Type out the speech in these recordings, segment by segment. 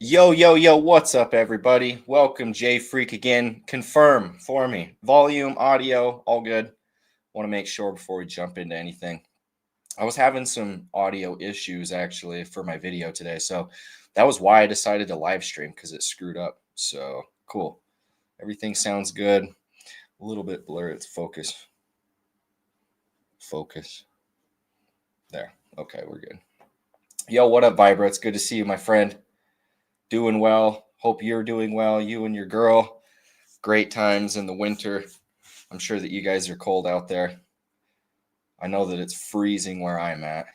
Yo, yo, yo, what's up, everybody? Welcome, J Freak again. Confirm for me. Volume, audio, all good. Want to make sure before we jump into anything. I was having some audio issues actually for my video today. So that was why I decided to live stream because it screwed up. So cool. Everything sounds good. A little bit blurry. It's focus. Focus. There. Okay, we're good. Yo, what up, Vibra? It's good to see you, my friend. Doing well. Hope you're doing well. You and your girl. Great times in the winter. I'm sure that you guys are cold out there. I know that it's freezing where I'm at.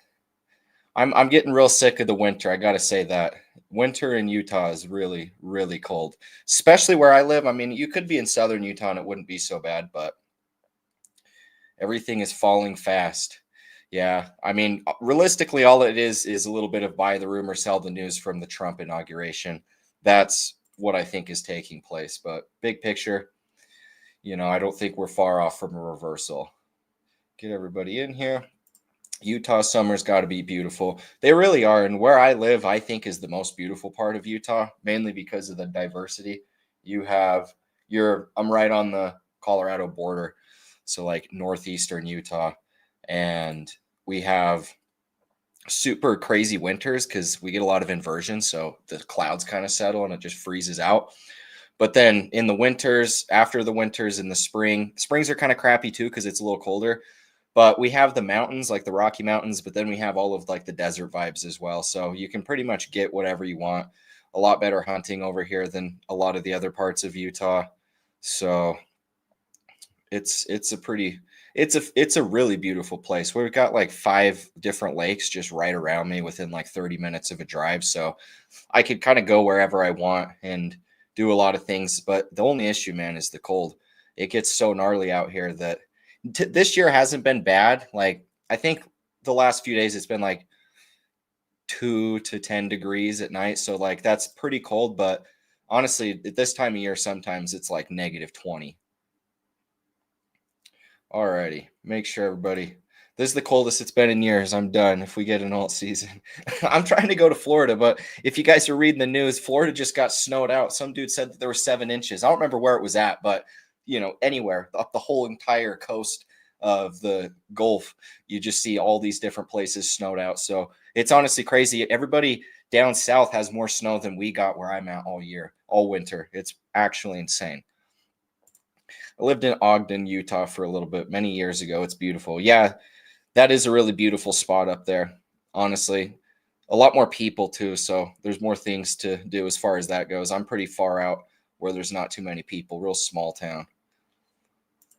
I'm getting real sick of the winter. I gotta say that winter in Utah is really really cold, especially where I live. I mean, you could be in southern Utah and it wouldn't be so bad, but everything is falling fast. Yeah, I mean, realistically, all it is a little bit of buy the rumor, sell the news from the Trump inauguration. That's what I think is taking place. But big picture, I don't think we're far off from a reversal. Get everybody in here. Utah summers got to be beautiful. They really are. And where I live, I think is the most beautiful part of Utah, mainly because of the diversity. I'm right on the Colorado border. So like northeastern Utah. And we have super crazy winters because we get a lot of inversion. So the clouds kind of settle and it just freezes out. But then in the winters, after the winters in the springs are kind of crappy too because it's a little colder. But we have the mountains, like the Rocky Mountains, but then we have all of like the desert vibes as well. So you can pretty much get whatever you want. A lot better hunting over here than a lot of the other parts of Utah. So it's a really beautiful place. We've got like 5 different lakes just right around me within like 30 minutes of a drive. So I could kind of go wherever I want and do a lot of things. But the only issue, man, is the cold. It gets so gnarly out here that this year hasn't been bad. Like I think the last few days it's been like 2 to 10 degrees at night. So like that's pretty cold. But honestly, at this time of year, sometimes it's like -20. Alrighty, make sure everybody. This is the coldest it's been in years. I'm done if we get an alt season. I'm trying to go to Florida, but if you guys are reading the news, Florida just got snowed out. Some dude said that there were 7 inches. I don't remember where it was at, but anywhere up the whole entire coast of the Gulf, you just see all these different places snowed out. So it's honestly crazy. Everybody down south has more snow than we got where I'm at all year, all winter. It's actually insane. I lived in Ogden, Utah for a little bit many years ago. It's beautiful. Yeah, that is a really beautiful spot up there. Honestly, a lot more people too, so there's more things to do as far as that goes. I'm pretty far out where there's not too many people, real small town.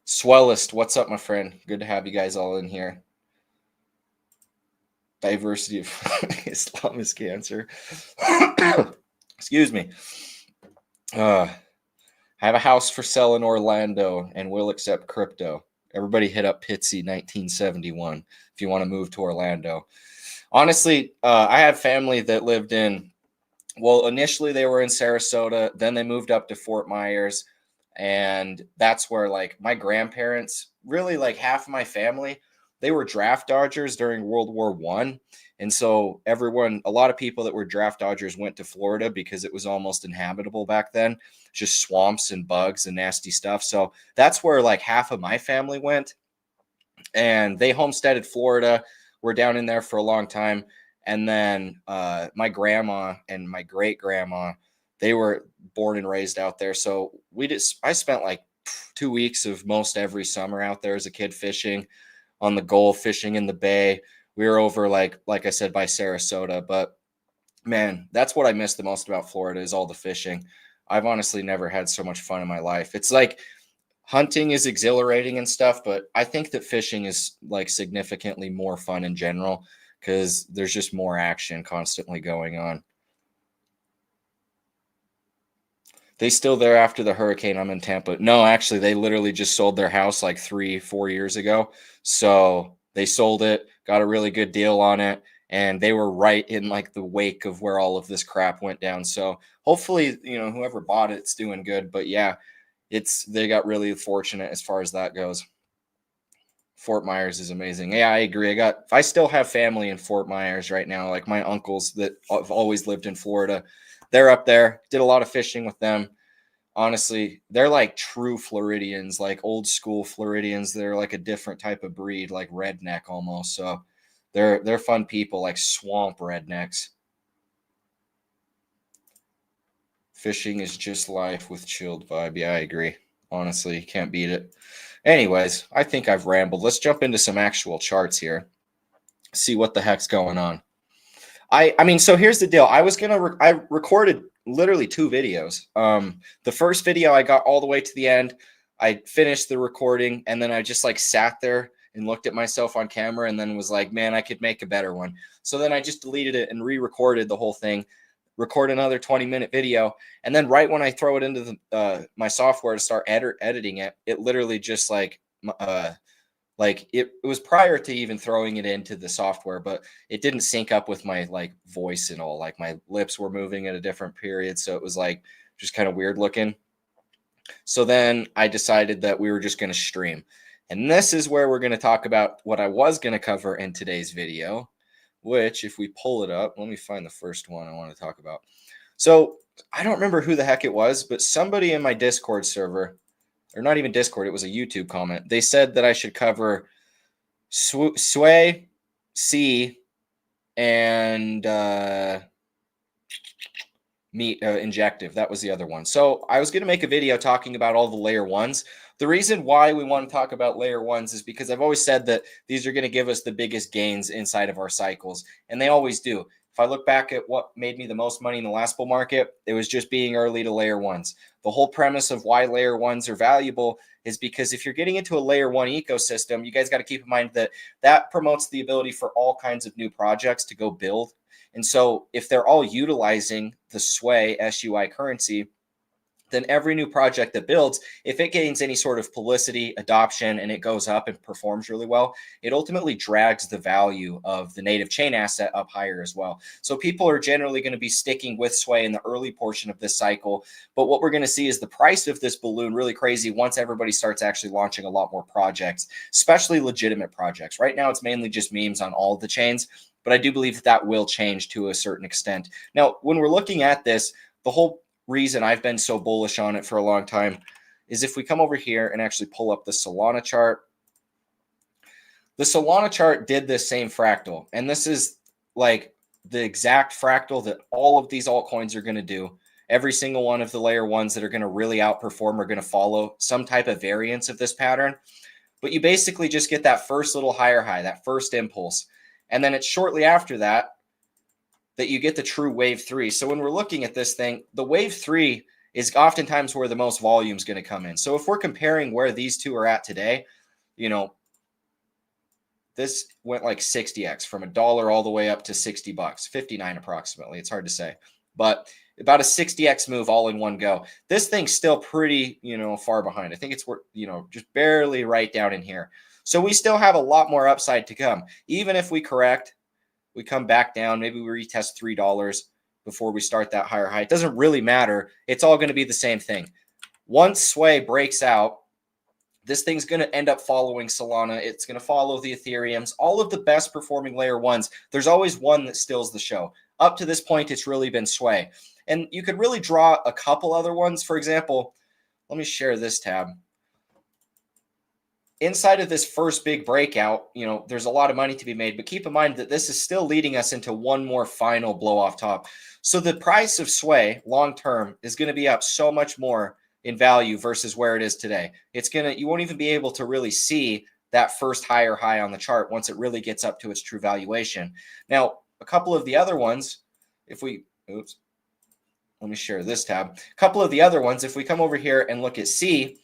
Swellest, what's up, my friend? Good to have you guys all in here. Diversity of Islam is cancer. Excuse me. I have a house for sale in Orlando and will accept crypto. Everybody hit up Pitsy 1971 if you want to move to Orlando. Honestly, I have family that lived initially they were in Sarasota, then they moved up to Fort Myers. And that's where like my grandparents, really like half of my family, they were draft dodgers during World War I. And so a lot of people that were draft dodgers went to Florida because it was almost inhabitable back then, just swamps and bugs and nasty stuff. So that's where like half of my family went. And they homesteaded Florida. We're down in there for a long time. And then my grandma and my great grandma, they were born and raised out there. So I spent like 2 weeks of most every summer out there as a kid fishing on the Gulf, fishing in the bay. We were over like I said, by Sarasota. But man, that's what I miss the most about Florida is all the fishing. I've honestly never had so much fun in my life. It's like hunting is exhilarating and stuff, but I think that fishing is like significantly more fun in general because there's just more action constantly going on. They still there after the hurricane? I'm in Tampa. No, actually, they literally just sold their house like 3-4 years ago. So they sold it, got a really good deal on it, and they were right in like the wake of where all of this crap went down. So hopefully, whoever bought it's doing good. But yeah, they got really fortunate as far as that goes. Fort Myers is amazing. Yeah, I agree. I still have family in Fort Myers right now, like my uncles that have always lived in Florida. they're up there. Did a lot of fishing with them. Honestly, they're like true Floridians, like old school Floridians. They're like a different type of breed, like redneck almost. So they're fun people, like swamp rednecks. Fishing is just life with chilled vibe. Yeah, I agree. Honestly, can't beat it. Anyways, I think I've rambled. Let's jump into some actual charts here. See what the heck's going on. I mean, so here's the deal. I recorded literally 2 videos. The first video I got all the way to the end. I finished the recording, and then I just like sat there and looked at myself on camera, and then was like, man, I could make a better one. So then I just deleted it and re-recorded the whole thing, record another 20-minute video, and then right when I throw it into the my software to start editing it, it literally just like it was prior to even throwing it into the software, but it didn't sync up with my like voice and all. Like my lips were moving at a different period, so it was like just kind of weird looking. So then I decided that we were just going to stream, and this is where we're going to talk about what I was going to cover in today's video, which if we pull it up, let me find the first one I want to talk about. So I don't remember who the heck it was, but somebody in my Discord server, or not even Discord, it was a YouTube comment. They said that I should cover Sway, C, and Injective. That was the other one. So I was going to make a video talking about all the layer ones. The reason why we want to talk about layer ones is because I've always said that these are going to give us the biggest gains inside of our cycles, and they always do. If I look back at what made me the most money in the last bull market, it was just being early to layer ones. The whole premise of why layer ones are valuable is because if you're getting into a layer one ecosystem, you guys got to keep in mind that that promotes the ability for all kinds of new projects to go build. And so if they're all utilizing the Sway SUI currency, then every new project that builds, if it gains any sort of publicity, adoption, and it goes up and performs really well, it ultimately drags the value of the native chain asset up higher as well. So people are generally going to be sticking with Sway in the early portion of this cycle. But what we're going to see is the price of this balloon really crazy once everybody starts actually launching a lot more projects, especially legitimate projects. Right now, it's mainly just memes on all of the chains, but I do believe that that will change to a certain extent. Now, when we're looking at this, the whole reason I've been so bullish on it for a long time is if we come over here and actually pull up the Solana chart. The Solana chart did this same fractal, and this is like the exact fractal that all of these altcoins are going to do. Every single one of the layer ones that are going to really outperform are going to follow some type of variance of this pattern. But you basically just get that first little higher high, that first impulse. And then it's shortly after that that you get the true wave 3. So when we're looking at this thing, the wave 3 is oftentimes where the most volume is going to come in. So if we're comparing where these two are at today, you know, this went like 60x from $1 all the way up to $60, 59 approximately. It's hard to say, but about a 60x move all in one go. This thing's still pretty, far behind. I think it's, just barely right down in here. So we still have a lot more upside to come. Even if we correct, we come back down, maybe we retest $3 before we start that higher high. It doesn't really matter. It's all going to be the same thing. Once Sway breaks out, this thing's going to end up following Solana. It's going to follow the Ethereums, all of the best performing layer ones. There's always one that steals the show. Up to this point, it's really been Sway. And you could really draw a couple other ones. For example, let me share this tab. Inside of this first big breakout, there's a lot of money to be made, but keep in mind that this is still leading us into one more final blow off top. So the price of Sway long-term is going to be up so much more in value versus where it is today. You won't even be able to really see that first higher high on the chart once it really gets up to its true valuation. Now, a couple of the other ones, let me share this tab. A couple of the other ones, if we come over here and look at C,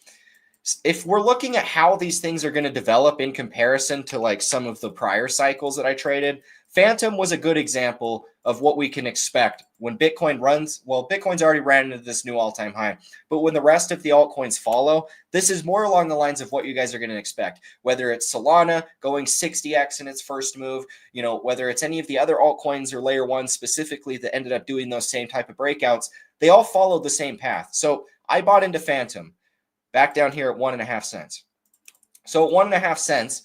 if we're looking at how these things are going to develop in comparison to like some of the prior cycles that I traded, Phantom was a good example of what we can expect when Bitcoin runs. Well, Bitcoin's already ran into this new all-time high, but when the rest of the altcoins follow, this is more along the lines of what you guys are going to expect, whether it's Solana going 60x in its first move, whether it's any of the other altcoins or layer one specifically that ended up doing those same type of breakouts, they all followed the same path. So I bought into Phantom back down here at 1.5 cents. So at 1.5 cents,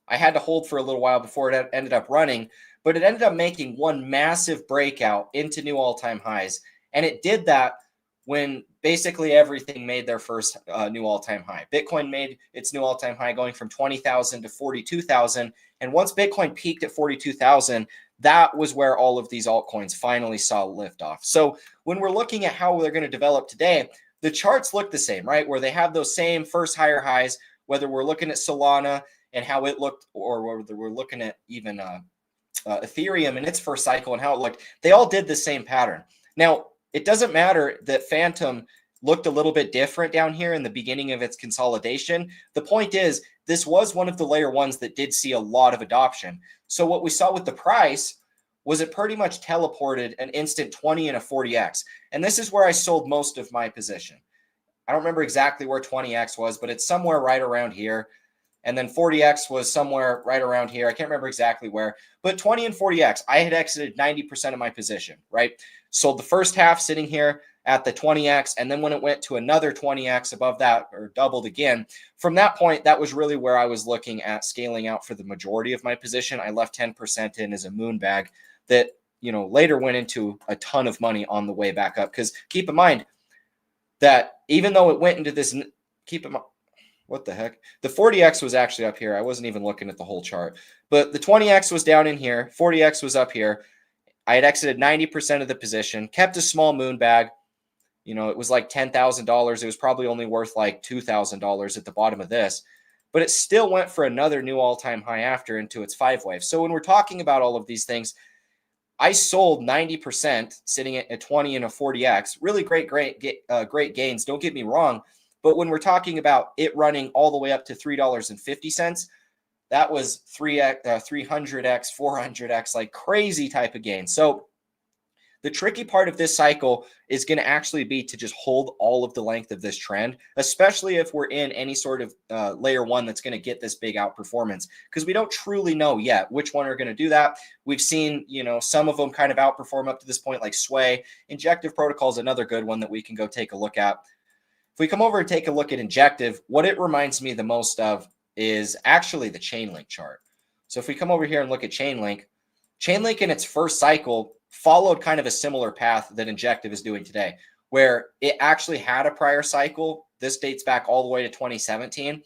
I had to hold for a little while before it ended up running, but it ended up making one massive breakout into new all-time highs. And it did that when basically everything made their first new all-time high. Bitcoin made its new all-time high going from 20,000 to 42,000. And once Bitcoin peaked at 42,000, that was where all of these altcoins finally saw liftoff. So when we're looking at how they're going to develop today, the charts look the same, right? Where they have those same first higher highs, whether we're looking at Solana and how it looked, or whether we're looking at even Ethereum in its first cycle and how it looked, they all did the same pattern. Now, it doesn't matter that Phantom looked a little bit different down here in the beginning of its consolidation. The point is, this was one of the layer ones that did see a lot of adoption. So what we saw with the price was it pretty much teleported an instant 20 and a 40x. And this is where I sold most of my position. I don't remember exactly where 20x was, but it's somewhere right around here. And then 40x was somewhere right around here. I can't remember exactly where, but 20 and 40x, I had exited 90% of my position, right? Sold the first half sitting here at the 20x. And then when it went to another 20x above that, or doubled again, from that point, that was really where I was looking at scaling out for the majority of my position. I left 10% in as a moon bag that, you know, later went into a ton of money on the way back up. Because keep in mind that even though it went into this, keep in mind, what the heck? The 40x was actually up here. I wasn't even looking at the whole chart. But the 20x was down in here. 40x was up here. I had exited 90% of the position, kept a small moon bag. You know, it was like $10,000. It was probably only worth like $2,000 at the bottom of this. But it still went for another new all-time high after into its 5-wave. So when we're talking about all of these things, I sold 90% sitting at 20 and a 40x. Really great gains. Don't get me wrong. But when we're talking about it running all the way up to $3.50, that was 300x, 400x, like crazy type of gain. So the tricky part of this cycle is going to actually be to just hold all of the length of this trend, especially if we're in any sort of layer one that's going to get this big outperformance, because we don't truly know yet which one are going to do that. We've seen, you know, some of them kind of outperform up to this point, like Sway. Injective Protocol is another good one that we can go take a look at. If we come over and take a look at Injective, what it reminds me the most of is actually the Chainlink chart. So if we come over here and look at Chainlink in its first cycle followed kind of a similar path that Injective is doing today, where it actually had a prior cycle. This dates back all the way to 2017.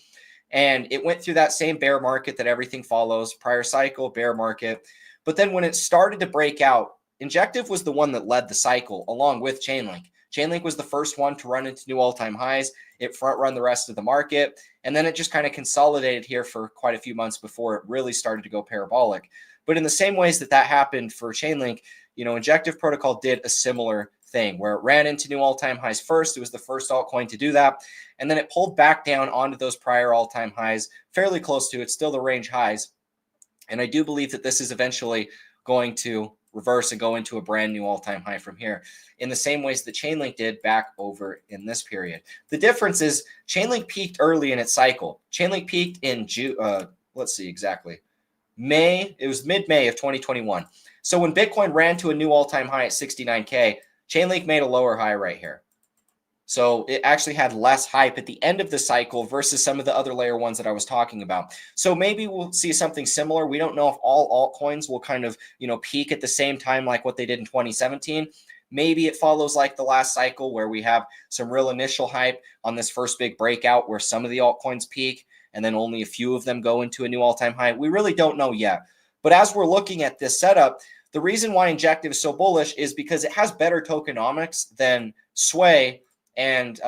And it went through that same bear market that everything follows, prior cycle, bear market. But then when it started to break out, Injective was the one that led the cycle along with Chainlink. Chainlink was the first one to run into new all-time highs. It front run the rest of the market. And then it just kind of consolidated here for quite a few months before it really started to go parabolic. But in the same ways that happened for Chainlink, you know, Injective Protocol did a similar thing where it ran into new all-time highs first. It was the first altcoin to do that. And then it pulled back down onto those prior all-time highs, fairly close to it, still the range highs. And I do believe that this is eventually going to reverse and go into a brand new all-time high from here in the same ways that Chainlink did back over in this period. The difference is Chainlink peaked early in its cycle. Chainlink peaked in let's see exactly. May, it was mid-May of 2021. So when Bitcoin ran to a new all-time high at 69K, Chainlink made a lower high right here. So it actually had less hype at the end of the cycle versus some of the other layer ones that I was talking about. So maybe we'll see something similar. We don't know if all altcoins will kind of, you know, peak at the same time like what they did in 2017. Maybe it follows like the last cycle where we have some real initial hype on this first big breakout where some of the altcoins peak and then only a few of them go into a new all-time high. We really don't know yet. But as we're looking at this setup, the reason why Injective is so bullish is because it has better tokenomics than Sway and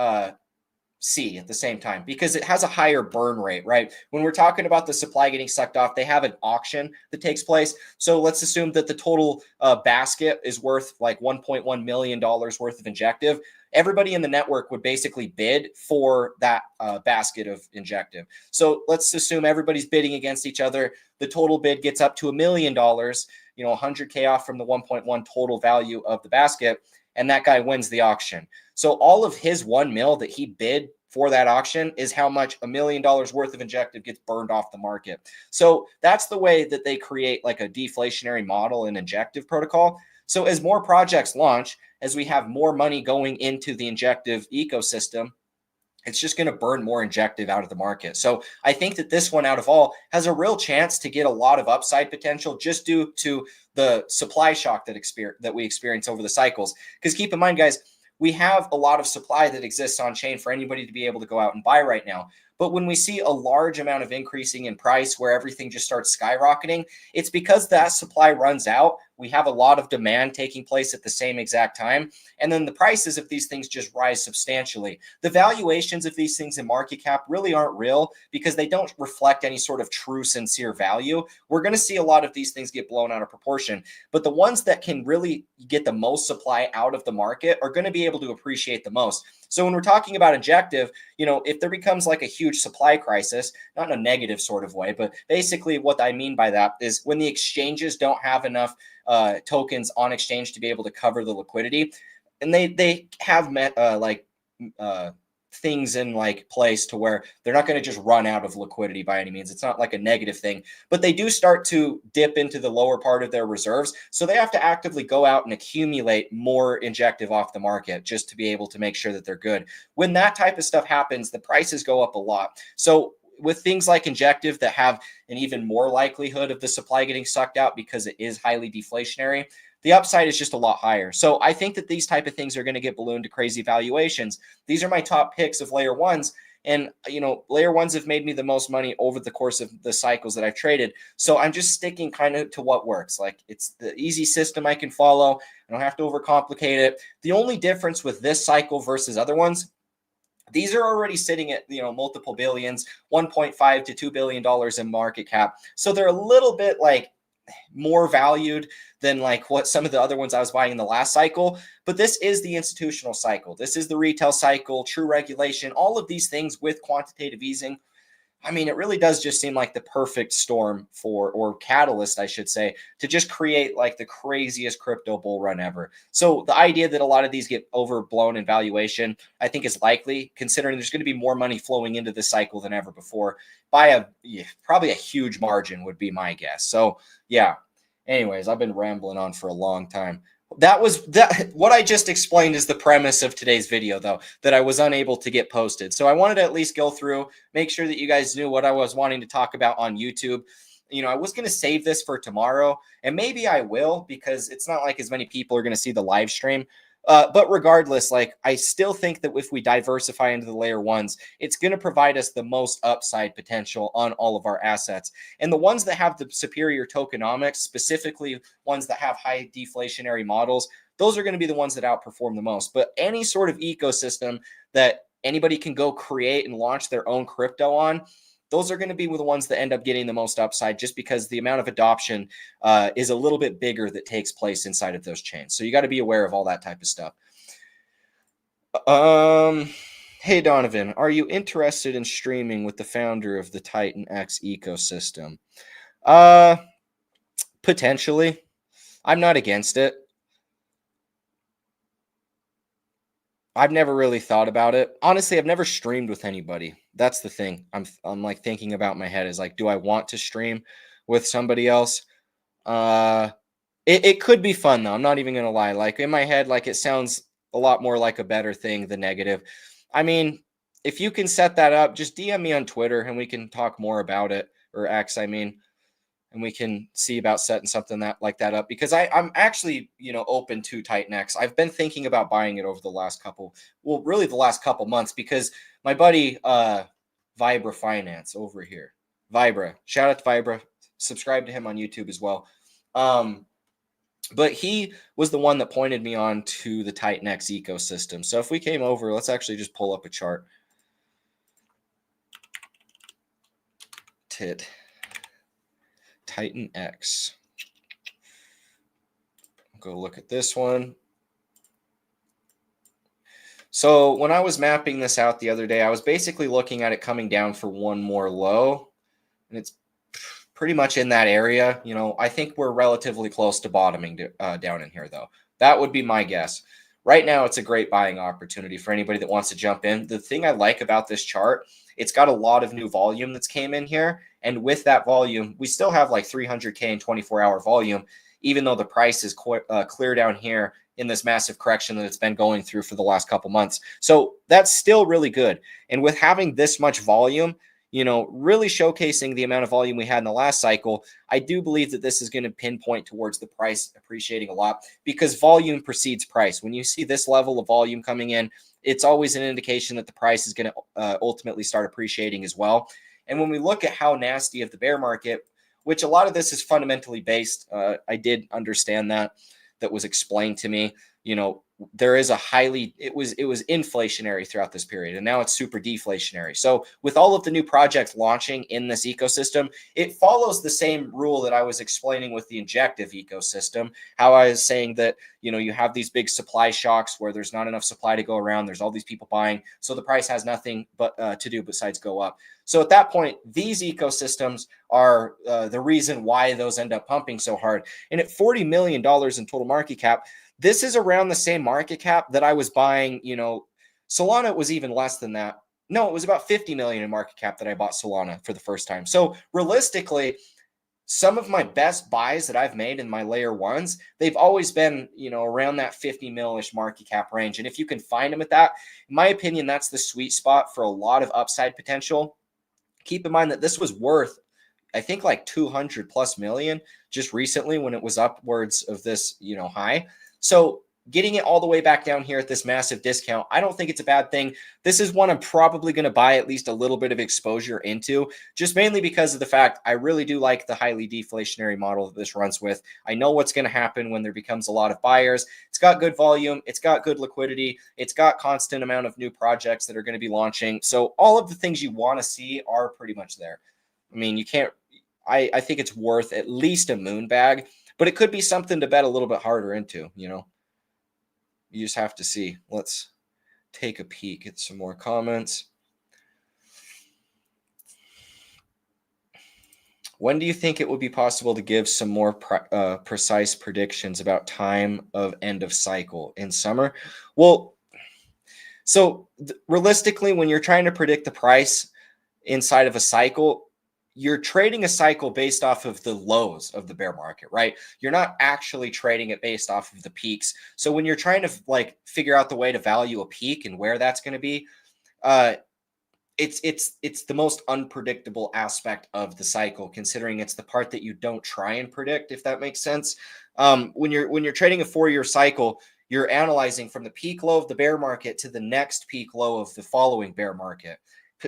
C at the same time, because it has a higher burn rate, right? When we're talking about the supply getting sucked off, they have an auction that takes place. So let's assume that the total basket is worth like $1.1 million worth of Injective. Everybody in the network would basically bid for that basket of Injective. So let's assume everybody's bidding against each other. The total bid gets up to $1 million, you know, 100K off from the 1.1 total value of the basket. And that guy wins the auction. So all of his 1 mil that he bid for that auction is how much $1 million worth of Injective gets burned off the market. So that's the way that they create like a deflationary model in Injective Protocol. So as more projects launch, as we have more money going into the Injective ecosystem, it's just going to burn more Injective out of the market. So I think that this one out of all has a real chance to get a lot of upside potential just due to the supply shock that we experience over the cycles. Because keep in mind, guys, we have a lot of supply that exists on chain for anybody to be able to go out and buy right now. But when we see a large amount of increasing in price where everything just starts skyrocketing, it's because that supply runs out. We have a lot of demand taking place at the same exact time. And then the prices of these things just rise substantially. The valuations of these things in market cap really aren't real because they don't reflect any sort of true, sincere value. We're going to see a lot of these things get blown out of proportion. But the ones that can really get the most supply out of the market are going to be able to appreciate the most. So when we're talking about Injective, if there becomes like a huge supply crisis, not in a negative sort of way, but basically what I mean by that is when the exchanges don't have enough tokens on exchange to be able to cover the liquidity, and they have things in like place to where they're not going to just run out of liquidity by any means. It's not like a negative thing, but they do start to dip into the lower part of their reserves. So they have to actively go out and accumulate more Injective off the market just to be able to make sure that they're good. When that type of stuff happens, the prices go up a lot. So with things like Injective that have an even more likelihood of the supply getting sucked out because it is highly deflationary, the upside is just a lot higher. So I think that these type of things are going to get ballooned to crazy valuations. These are my top picks of layer ones. And, layer ones have made me the most money over the course of the cycles that I've traded. So I'm just sticking kind of to what works. Like it's the easy system I can follow. I don't have to overcomplicate it. The only difference with this cycle versus other ones, these are already sitting at, multiple billions, $1.5 to $2 billion in market cap. So they're a little bit like more valued than like what some of the other ones I was buying in the last cycle. But this is the institutional cycle. This is the retail cycle, true regulation, all of these things with quantitative easing. I mean, it really does just seem like the perfect storm or catalyst, I should say, to just create like the craziest crypto bull run ever. So the idea that a lot of these get overblown in valuation, I think is likely, considering there's going to be more money flowing into this cycle than ever before by probably a huge margin would be my guess. So yeah, anyways, I've been rambling on for a long time. What I just explained is the premise of today's video, though, that I was unable to get posted. So I wanted to at least go through, make sure that you guys knew what I was wanting to talk about on YouTube. I was going to save this for tomorrow, and maybe I will because it's not like as many people are going to see the live stream. But regardless, like I still think that if we diversify into the layer ones, it's going to provide us the most upside potential on all of our assets. And the ones that have the superior tokenomics, specifically ones that have high deflationary models, those are going to be the ones that outperform the most. But any sort of ecosystem that anybody can go create and launch their own crypto on, those are going to be the ones that end up getting the most upside just because the amount of adoption is a little bit bigger that takes place inside of those chains. So you got to be aware of all that type of stuff. Hey, Donovan, are you interested in streaming with the founder of the Titan X ecosystem? Potentially. I'm not against it. I've never really thought about it. Honestly, I've never streamed with anybody. That's the thing. I'm like thinking about my head is like, do I want to stream with somebody else? It could be fun though. I'm not even gonna lie. Like in my head, like it sounds a lot more like a better thing than negative. I mean, if you can set that up, just DM me on Twitter and we can talk more about it, or X, I mean, and we can see about setting something like that up because I'm actually, open to Titan X. I've been thinking about buying it over the last couple months because my buddy Vibra Finance over here, Vibra, shout out to Vibra, subscribe to him on YouTube as well. But he was the one that pointed me on to the Titan X ecosystem. So if we came over, let's actually just pull up a chart. Titan X. Go look at this one. So when I was mapping this out the other day, I was basically looking at it coming down for one more low, and it's pretty much in that area. I think we're relatively close to bottoming down in here, though. That would be my guess. Right now, it's a great buying opportunity for anybody that wants to jump in. The thing I like about this chart, it's got a lot of new volume that's came in here. And with that volume, we still have like 300K in 24-hour volume. even though the price is clear down here in this massive correction that it's been going through for the last couple months. So that's still really good. And with having this much volume, really showcasing the amount of volume we had in the last cycle, I do believe that this is going to pinpoint towards the price appreciating a lot, because volume precedes price. When you see this level of volume coming in, it's always an indication that the price is going to ultimately start appreciating as well. And when we look at how nasty of the bear market, which a lot of this is fundamentally based, I did understand that was explained to me. There is a it was inflationary throughout this period, and now it's super deflationary. So with all of the new projects launching in this ecosystem, it follows the same rule that I was explaining with the Injective ecosystem, how I was saying that, you have these big supply shocks where there's not enough supply to go around. There's all these people buying. So the price has nothing but to do besides go up. So at that point, these ecosystems are the reason why those end up pumping so hard. And at $40 million in total market cap, this is around the same market cap that I was buying. Solana was even less than that. No, it was about 50 million in market cap that I bought Solana for the first time. So realistically, some of my best buys that I've made in my layer ones, they've always been, around that 50 mil-ish market cap range. And if you can find them at that, in my opinion, that's the sweet spot for a lot of upside potential. Keep in mind that this was worth, I think, like 200 plus million just recently when it was upwards of this, high. So getting it all the way back down here at this massive discount, I don't think it's a bad thing. This is one I'm probably going to buy at least a little bit of exposure into, just mainly because of the fact I really do like the highly deflationary model that this runs with. I know what's going to happen when there becomes a lot of buyers. It's got good volume. It's got good liquidity. It's got constant amount of new projects that are going to be launching. So all of the things you want to see are pretty much there. I mean, you can't, I think it's worth at least a moon bag, but it could be something to bet a little bit harder into, You just have to see. Let's take a peek at some more comments. When do you think it would be possible to give some more precise predictions about time of end of cycle in summer? Well, so realistically, when you're trying to predict the price inside of a cycle, you're trading a cycle based off of the lows of the bear market, right? You're not actually trading it based off of the peaks. So when you're trying to figure out the way to value a peak and where that's going to be, it's the most unpredictable aspect of the cycle, considering it's the part that you don't try and predict, if that makes sense. When you're trading a 4-year cycle, you're analyzing from the peak low of the bear market to the next peak low of the following bear market,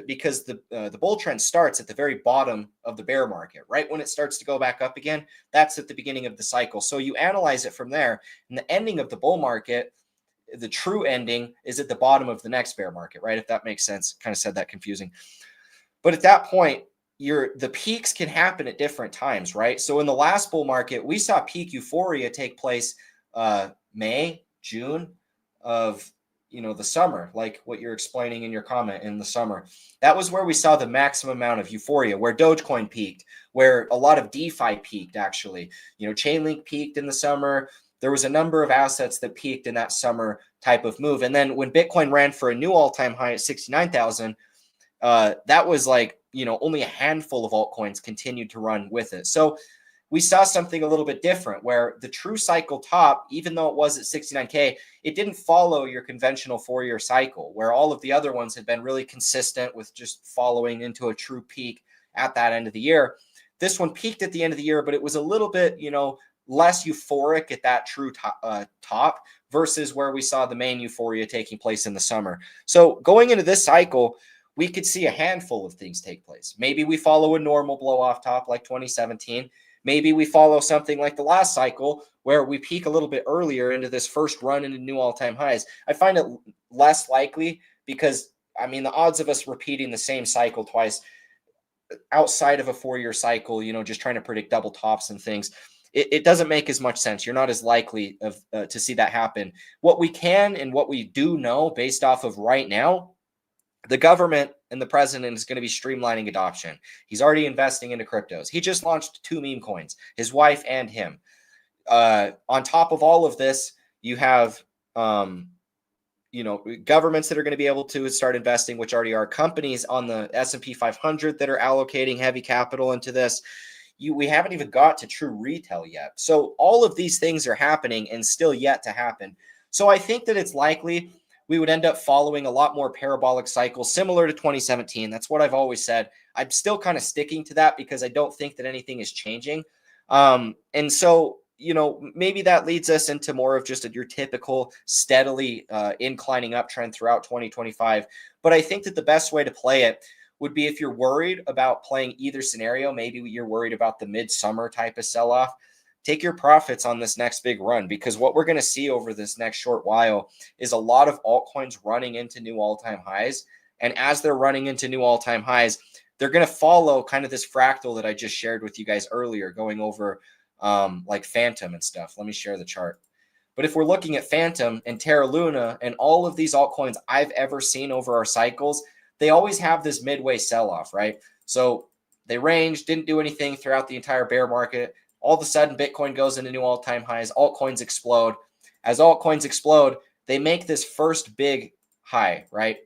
because the bull trend starts at the very bottom of the bear market. Right when it starts to go back up again, that's at the beginning of the cycle. So you analyze it from there, and the ending of the bull market, the true ending, is at the bottom of the next bear market, right? If that makes sense. Kind of said that confusing. But at that point, the peaks can happen at different times, right? So in the last bull market, we saw peak euphoria take place May, June of the summer, like what you're explaining in your comment in the summer. That was where we saw the maximum amount of euphoria, where Dogecoin peaked, where a lot of DeFi peaked, actually. Chainlink peaked in the summer. There was a number of assets that peaked in that summer type of move. And then when Bitcoin ran for a new all-time high at 69,000, that was only a handful of altcoins continued to run with it. So we saw something a little bit different, where the true cycle top, even though it was at 69K, it didn't follow your conventional 4-year cycle, where all of the other ones had been really consistent with just following into a true peak at that end of the year. This one peaked at the end of the year, but it was a little bit, less euphoric at that true top versus where we saw the main euphoria taking place in the summer. So going into this cycle, we could see a handful of things take place. Maybe we follow a normal blow off top like 2017. Maybe we follow something like the last cycle, where we peak a little bit earlier into this first run into new all-time highs. I find it less likely because, the odds of us repeating the same cycle twice outside of a 4-year cycle, just trying to predict double tops and things, it doesn't make as much sense. You're not as likely to see that happen. What we can and what we do know based off of right now, the government and the president is going to be streamlining adoption. He's already investing into cryptos. He just launched 2 meme coins, his wife and him. On top of all of this, you have, governments that are going to be able to start investing, which already are companies on the S&P 500 that are allocating heavy capital into this. we haven't even got to true retail yet. So all of these things are happening and still yet to happen. So I think that it's likely we would end up following a lot more parabolic cycles similar to 2017. That's what I've always said. I'm still kind of sticking to that because I don't think that anything is changing. And so, maybe that leads us into more of just your typical steadily inclining uptrend throughout 2025. But I think that the best way to play it would be if you're worried about playing either scenario, maybe you're worried about the midsummer type of sell-off, take your profits on this next big run, because what we're going to see over this next short while is a lot of altcoins running into new all-time highs. And as they're running into new all-time highs, they're going to follow kind of this fractal that I just shared with you guys earlier, going over like Phantom and stuff. Let me share the chart. But if we're looking at Phantom and Terra Luna and all of these altcoins I've ever seen over our cycles, they always have this midway sell-off, right? So they range, didn't do anything throughout the entire bear market. All of a sudden, Bitcoin goes into new all-time highs. Altcoins explode. As altcoins explode, they make this first big high, right?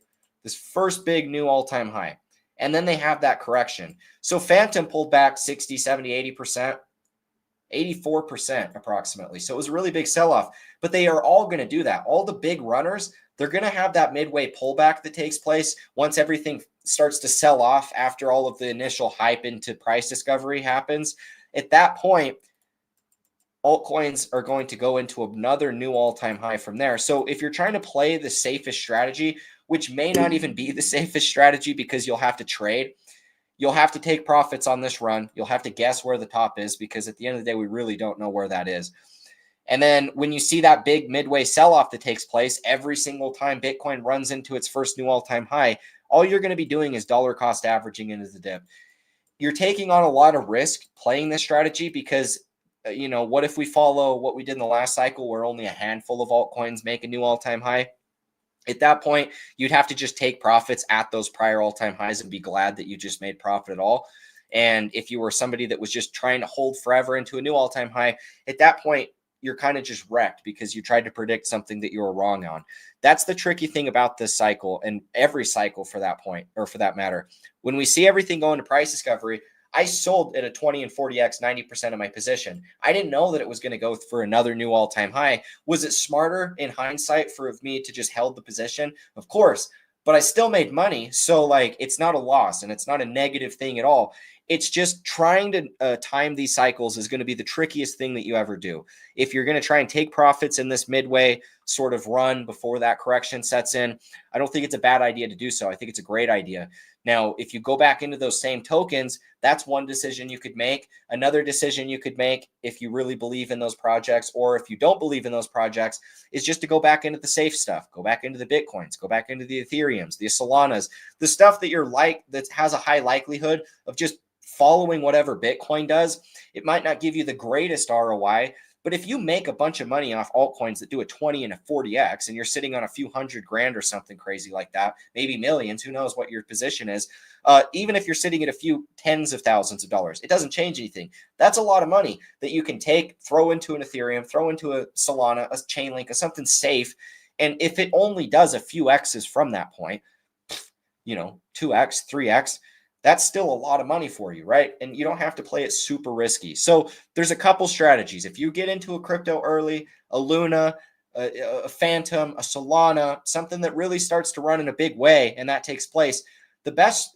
This first big new all-time high. And then they have that correction. So Phantom pulled back 60, 70, 80%. 84% approximately. So it was a really big sell-off, but they are all going to do that. All the big runners, they're going to have that midway pullback that takes place once everything starts to sell off after all of the initial hype into price discovery happens. At that point, altcoins are going to go into another new all-time high from there. So if you're trying to play the safest strategy, which may not even be the safest strategy because you'll have to trade, you'll have to take profits on this run. You'll have to guess where the top is because at the end of the day, we really don't know where that is. And then when you see that big midway sell-off that takes place every single time Bitcoin runs into its first new all-time high, all you're going to be doing is dollar cost averaging into the dip. You're taking on a lot of risk playing this strategy because, what if we follow what we did in the last cycle where only a handful of altcoins make a new all-time high? At that point, you'd have to just take profits at those prior all-time highs and be glad that you just made profit at all. And if you were somebody that was just trying to hold forever into a new all-time high, at that point, you're kind of just wrecked because you tried to predict something that you were wrong on. That's the tricky thing about this cycle and every cycle for that point, or for that matter. When we see everything go into price discovery, I sold at a 20 and 40x 90% of my position. I didn't know that it was going to go for another new all-time high. Was it smarter in hindsight for me to just held the position? Of course, but I still made money. So it's not a loss and it's not a negative thing at all. It's just trying to time these cycles is going to be the trickiest thing that you ever do. If you're going to try and take profits in this midway sort of run before that correction sets in, I don't think it's a bad idea to do so. I think it's a great idea. Now, if you go back into those same tokens, that's one decision you could make. Another decision you could make if you really believe in those projects, or if you don't believe in those projects, is just to go back into the safe stuff, go back into the Bitcoins, go back into the Ethereums, the Solanas, the stuff that that has a high likelihood of just following whatever Bitcoin does. It might not give you the greatest ROI, but if you make a bunch of money off altcoins that do a 20 and a 40x, and you're sitting on a few $100,000 or something crazy like that, maybe millions, who knows what your position is, even if you're sitting at a few tens of thousands of dollars, it doesn't change anything. That's a lot of money that you can take, throw into an Ethereum, throw into a Solana, a Chainlink, a something safe. And if it only does a few X's from that point, 2x, 3x, that's still a lot of money for you, right? And you don't have to play it super risky. So there's a couple strategies. If you get into a crypto early, a Luna, a Phantom, a Solana, something that really starts to run in a big way, and that takes place, the best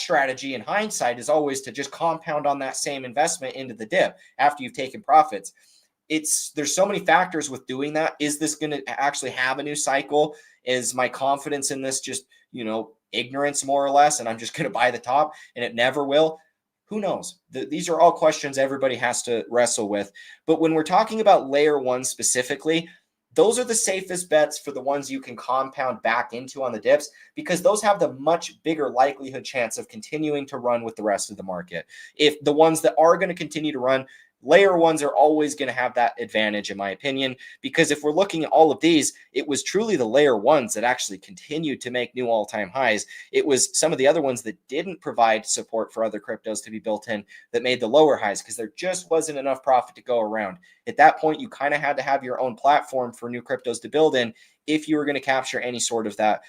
strategy in hindsight is always to just compound on that same investment into the dip after you've taken profits. There's so many factors with doing that. Is this going to actually have a new cycle? Is my confidence in this just, ignorance more or less, and I'm just going to buy the top and it never will? Who knows? These are all questions everybody has to wrestle with. But when we're talking about layer one specifically, those are the safest bets for the ones you can compound back into on the dips, because those have the much bigger likelihood chance of continuing to run with the rest of the market. If the ones that are going to continue to run, layer ones are always going to have that advantage, in my opinion, because if we're looking at all of these, it was truly the layer ones that actually continued to make new all-time highs. It was some of the other ones that didn't provide support for other cryptos to be built in that made the lower highs, because there just wasn't enough profit to go around. At that point, you kind of had to have your own platform for new cryptos to build in if you were going to capture any sort of that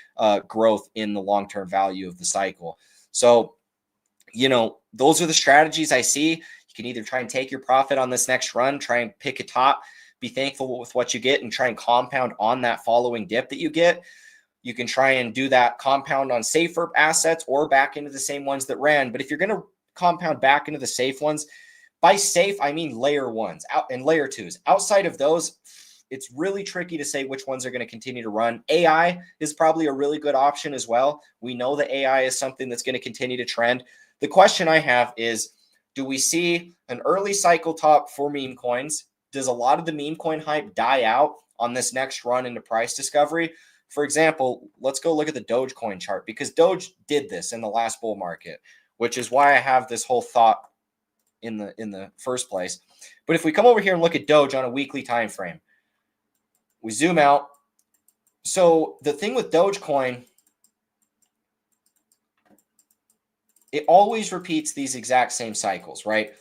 growth in the long-term value of the cycle. So those are the strategies I see. You can either try and take your profit on this next run, try and pick a top, be thankful with what you get, and try and compound on that following dip that you get. You can try and do that compound on safer assets or back into the same ones that ran. But if you're going to compound back into the safe ones, by safe, I mean layer ones out and layer twos. Outside of those, it's really tricky to say which ones are going to continue to run. AI is probably a really good option as well. We know that AI is something that's going to continue to trend. The question I have is, do we see an early cycle top for meme coins? Does a lot of the meme coin hype die out on this next run into price discovery? For example, let's go look at the Dogecoin chart, because Doge did this in the last bull market, which is why I have this whole thought in the first place. But if we come over here and look at Doge on a weekly time frame, we zoom out. So the thing with Dogecoin, it always repeats these exact same cycles, right?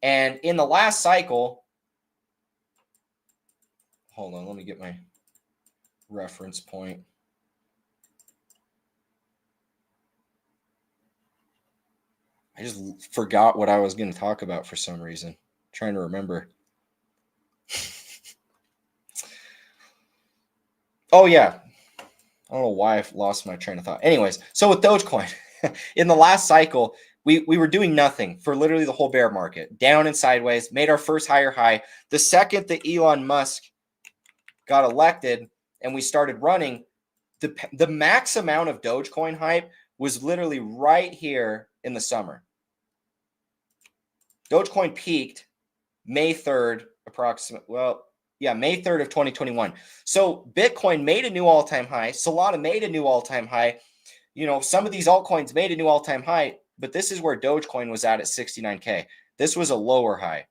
And in the last cycle, hold on, let me get my reference point. I just forgot what I was going to talk about for some reason. I'm trying to remember. Oh, yeah. I don't know why I've lost my train of thought. Anyways, so with Dogecoin, in the last cycle, we were doing nothing for literally the whole bear market, down and sideways, made our first higher high. The second that Elon Musk got elected and we started running, the max amount of Dogecoin hype was literally right here in the summer. Dogecoin peaked May 3rd, May 3rd of 2021. So Bitcoin made a new all-time high. Solana made a new all-time high. Some of these altcoins made a new all-time high, but this is where Dogecoin was at 69K. This was a lower high.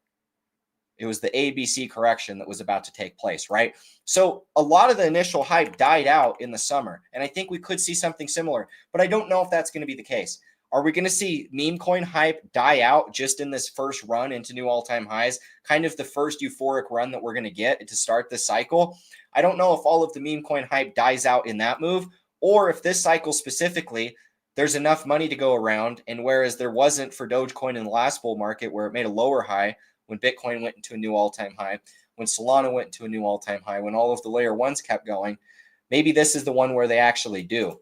It was the ABC correction that was about to take place, right? So a lot of the initial hype died out in the summer, and I think we could see something similar, but I don't know if that's going to be the case. Are we going to see meme coin hype die out just in this first run into new all-time highs, kind of the first euphoric run that we're going to get to start this cycle? I don't know if all of the meme coin hype dies out in that move, or if this cycle specifically, there's enough money to go around, and whereas there wasn't for Dogecoin in the last bull market where it made a lower high, when Bitcoin went into a new all-time high, when Solana went into a new all-time high, when all of the layer ones kept going, maybe this is the one where they actually do.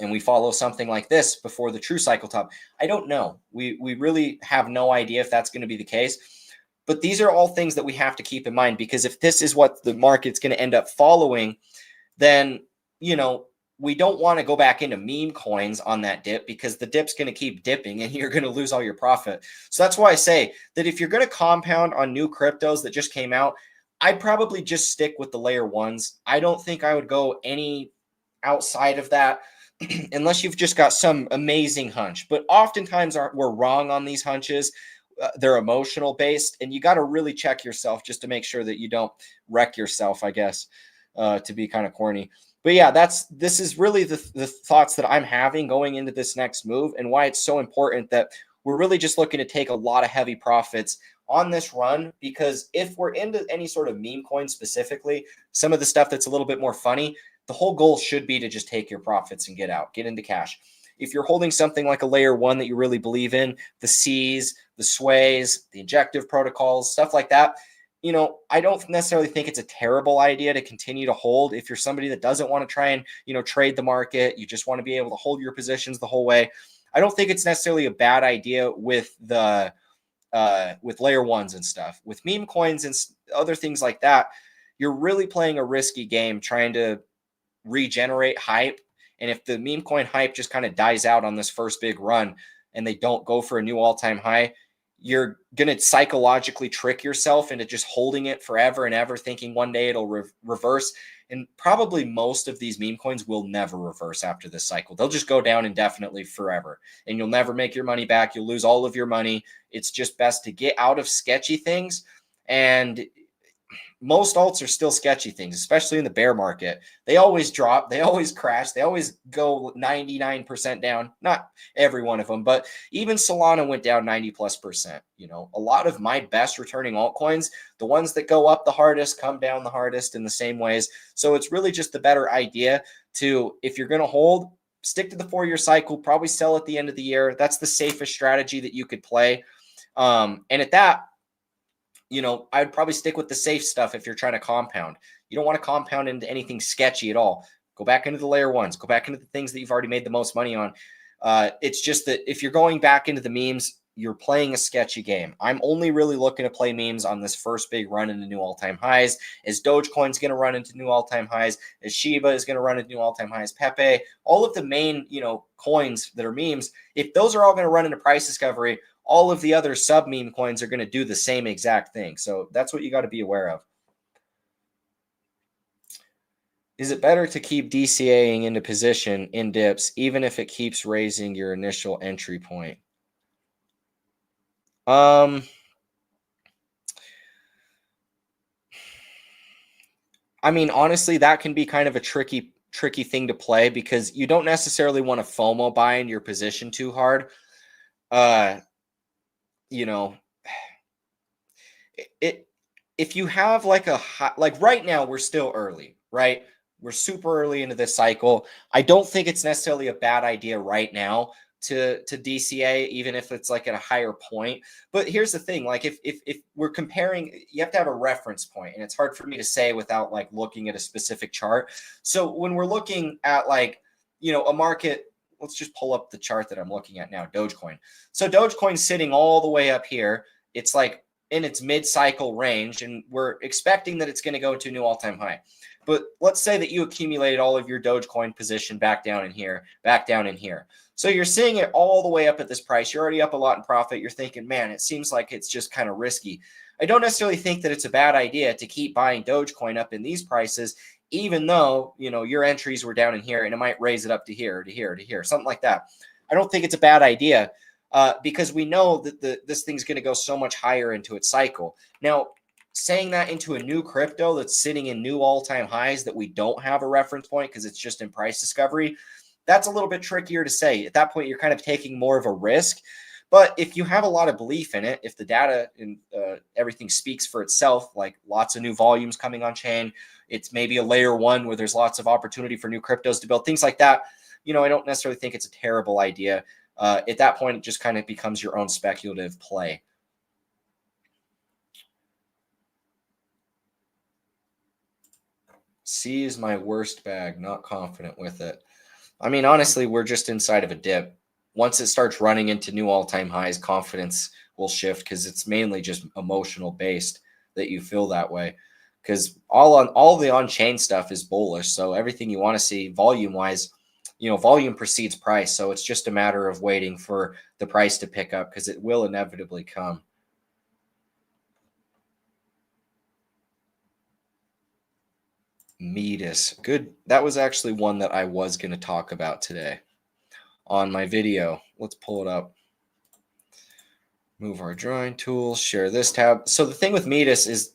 And we follow something like this before the true cycle top. I don't know. We really have no idea if that's going to be the case. But these are all things that we have to keep in mind, because if this is what the market's going to end up following, then, we don't want to go back into meme coins on that dip, because the dip's going to keep dipping and you're going to lose all your profit. So that's why I say that if you're going to compound on new cryptos that just came out, I'd probably just stick with the layer ones. I don't think I would go any outside of that unless you've just got some amazing hunch. But oftentimes we're wrong on these hunches. They're emotional based, and you got to really check yourself just to make sure that you don't wreck yourself, I guess, to be kind of corny. But yeah, this is really the thoughts that I'm having going into this next move, and why it's so important that we're really just looking to take a lot of heavy profits on this run. Because if we're into any sort of meme coin specifically, some of the stuff that's a little bit more funny, the whole goal should be to just take your profits and get out, get into cash. If you're holding something like a layer one that you really believe in, the C's, the sways, the injective protocols, stuff like that, I don't necessarily think it's a terrible idea to continue to hold. If you're somebody that doesn't want to try and, trade the market, you just want to be able to hold your positions the whole way, I don't think it's necessarily a bad idea with the with layer ones and stuff. With meme coins and other things like that, you're really playing a risky game trying to regenerate hype. And if the meme coin hype just kind of dies out on this first big run and they don't go for a new all-time high, you're going to psychologically trick yourself into just holding it forever and ever, thinking one day it'll reverse. And probably most of these meme coins will never reverse after this cycle. They'll just go down indefinitely forever, and you'll never make your money back. You'll lose all of your money. It's just best to get out of sketchy things. And most alts are still sketchy things, especially in the bear market. They always drop. They always crash. They always go 99% down. Not every one of them, but even Solana went down 90+%. A lot of my best returning altcoins, the ones that go up the hardest, come down the hardest in the same ways. So it's really just the better idea to, if you're going to hold, stick to the 4-year cycle, probably sell at the end of the year. That's the safest strategy that you could play. And at that, you know, I would probably stick with the safe stuff if you're trying to compound. You don't want to compound into anything sketchy at all. Go back into the layer ones. Go back into the things that you've already made the most money on. It's just that if you're going back into the memes, you're playing a sketchy game. I'm only really looking to play memes on this first big run into new all-time highs. As Dogecoin's going to run into new all-time highs, as Shiba is going to run into new all-time highs, Pepe, all of the main, you know, coins that are memes, if those are all going to run into price discovery, all of the other sub-meme coins are going to do the same exact thing. So that's what you got to be aware of. Is it better to keep DCAing into position in dips, even if it keeps raising your initial entry point? I mean, honestly, that can be kind of a tricky thing to play because you don't necessarily want to FOMO buy in your position too hard. You know, if you have like a high, like right now, we're still early, right? We're super early into this cycle. I don't think it's necessarily a bad idea right now to DCA, even if it's like at a higher point. But here's the thing, like if we're comparing, you have to have a reference point, and it's hard for me to say without like looking at a specific chart. So when we're looking at like, you know, a market, let's just pull up the chart that I'm looking at now, Dogecoin. So Dogecoin's sitting all the way up here. It's like in its mid-cycle range, and we're expecting that it's going to go to a new all-time high. But let's say that you accumulated all of your Dogecoin position back down in here, back down in here. So you're seeing it all the way up at this price. You're already up a lot in profit. You're thinking, man, it seems like it's just kind of risky. I don't necessarily think that it's a bad idea to keep buying Dogecoin up in these prices, even though, you know, your entries were down in here and it might raise it up to here, to here, to here, something like that. I don't think it's a bad idea because we know that this thing's going to go so much higher into its cycle. Now, saying that into a new crypto that's sitting in new all-time highs that we don't have a reference point because it's just in price discovery, that's a little bit trickier to say. At that point, you're kind of taking more of a risk. But if you have a lot of belief in it, if the data and everything speaks for itself, like lots of new volumes coming on chain, it's maybe a layer one where there's lots of opportunity for new cryptos to build, things like that. You know, I don't necessarily think it's a terrible idea. At that point, it just kind of becomes your own speculative play. C is my worst bag, not confident with it. I mean, honestly, we're just inside of a dip. Once it starts running into new all-time highs, confidence will shift because it's mainly just emotional based that you feel that way. Because all the on-chain stuff is bullish. So everything you want to see volume-wise, you know, volume precedes price. So it's just a matter of waiting for the price to pick up because it will inevitably come. Metis. Good. That was actually one that I was going to talk about today on my video. Let's pull it up. Move our drawing tool, share this tab. So the thing with Metis is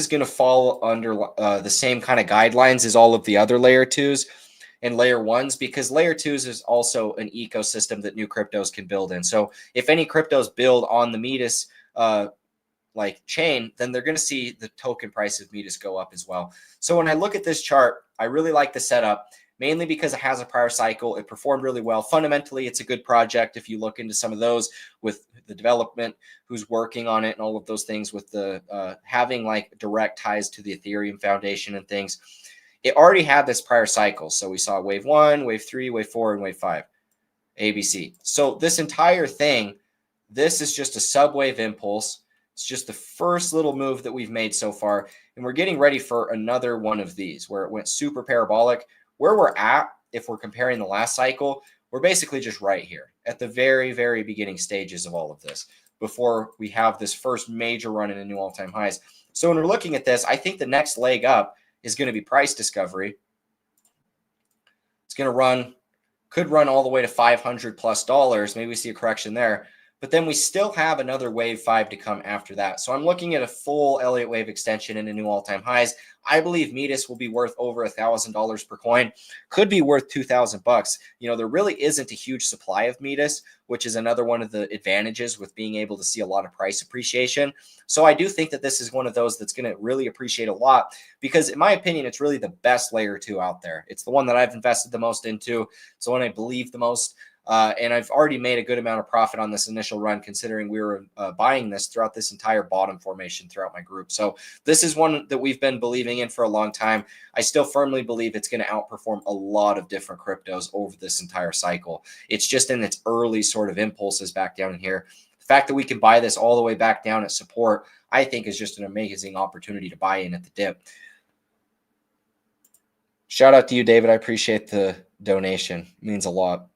going to fall under the same kind of guidelines as all of the other layer 2s and layer 1s, because layer 2s is also an ecosystem that new cryptos can build in. So if any cryptos build on the Metis like chain, then they're going to see the token price of Metis go up as well. So when I look at this chart, I really like the setup, mainly because it has a prior cycle. It performed really well. Fundamentally, it's a good project. If you look into some of those with the development, who's working on it and all of those things, with the having like direct ties to the Ethereum Foundation and things, it already had this prior cycle. So we saw wave 1, wave 3, wave 4, and wave 5, ABC. So this entire thing, this is just a subwave impulse. It's just the first little move that we've made so far. And we're getting ready for another one of these where it went super parabolic. Where we're at, if we're comparing the last cycle, we're basically just right here at the very, very beginning stages of all of this before we have this first major run into new all-time highs. So when we're looking at this, I think the next leg up is going to be price discovery. It's going to run, could run all the way to $500+. Maybe we see a correction there. but then we still have another wave 5 to come after that. So I'm looking at a full Elliott wave extension and a new all-time highs. I believe Metis will be worth over $1,000 per coin, could be worth $2,000. You know, there really isn't a huge supply of Metis, which is another one of the advantages with being able to see a lot of price appreciation. So I do think that this is one of those that's going to really appreciate a lot because, in my opinion, it's really the best layer 2 out there. It's the one that I've invested the most into. It's the one I believe the most. And I've already made a good amount of profit on this initial run, considering we were buying this throughout this entire bottom formation throughout my group. So this is one that we've been believing in for a long time. I still firmly believe it's going to outperform a lot of different cryptos over this entire cycle. It's just in its early sort of impulses back down in here. The fact that we can buy this all the way back down at support, I think is just an amazing opportunity to buy in at the dip. Shout out to you, David. I appreciate the donation. It means a lot.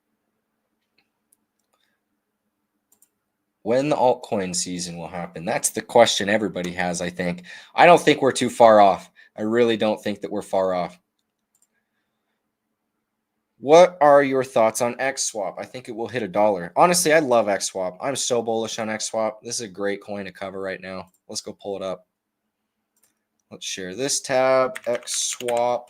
When the altcoin season will happen? That's the question everybody has, I think. I don't think we're too far off. I really don't think that we're far off. What are your thoughts on Xswap? I think it will hit $1. Honestly, I love Xswap. I'm so bullish on Xswap. This is a great coin to cover right now. Let's go pull it up. Let's share this tab, Xswap.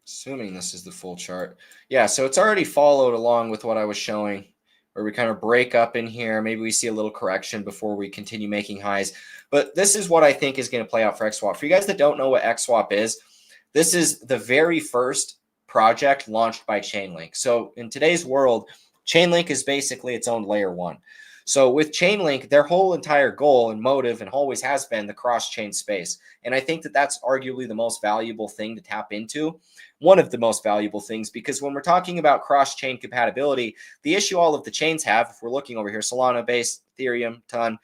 Assuming this is the full chart. Yeah, so it's already followed along with what I was showing, where we kind of break up in here. Maybe we see a little correction before we continue making highs. But this is what I think is going to play out for Xswap. For you guys that don't know what Xswap is, this is the very first project launched by Chainlink. So in today's world, Chainlink is basically its own layer 1. So with Chainlink, their whole entire goal and motive and always has been the cross-chain space. And I think that that's arguably the most valuable thing to tap into. One of the most valuable things, because when we're talking about cross-chain compatibility, the issue all of the chains have, if we're looking over here, Solana base, Ethereum, Ton,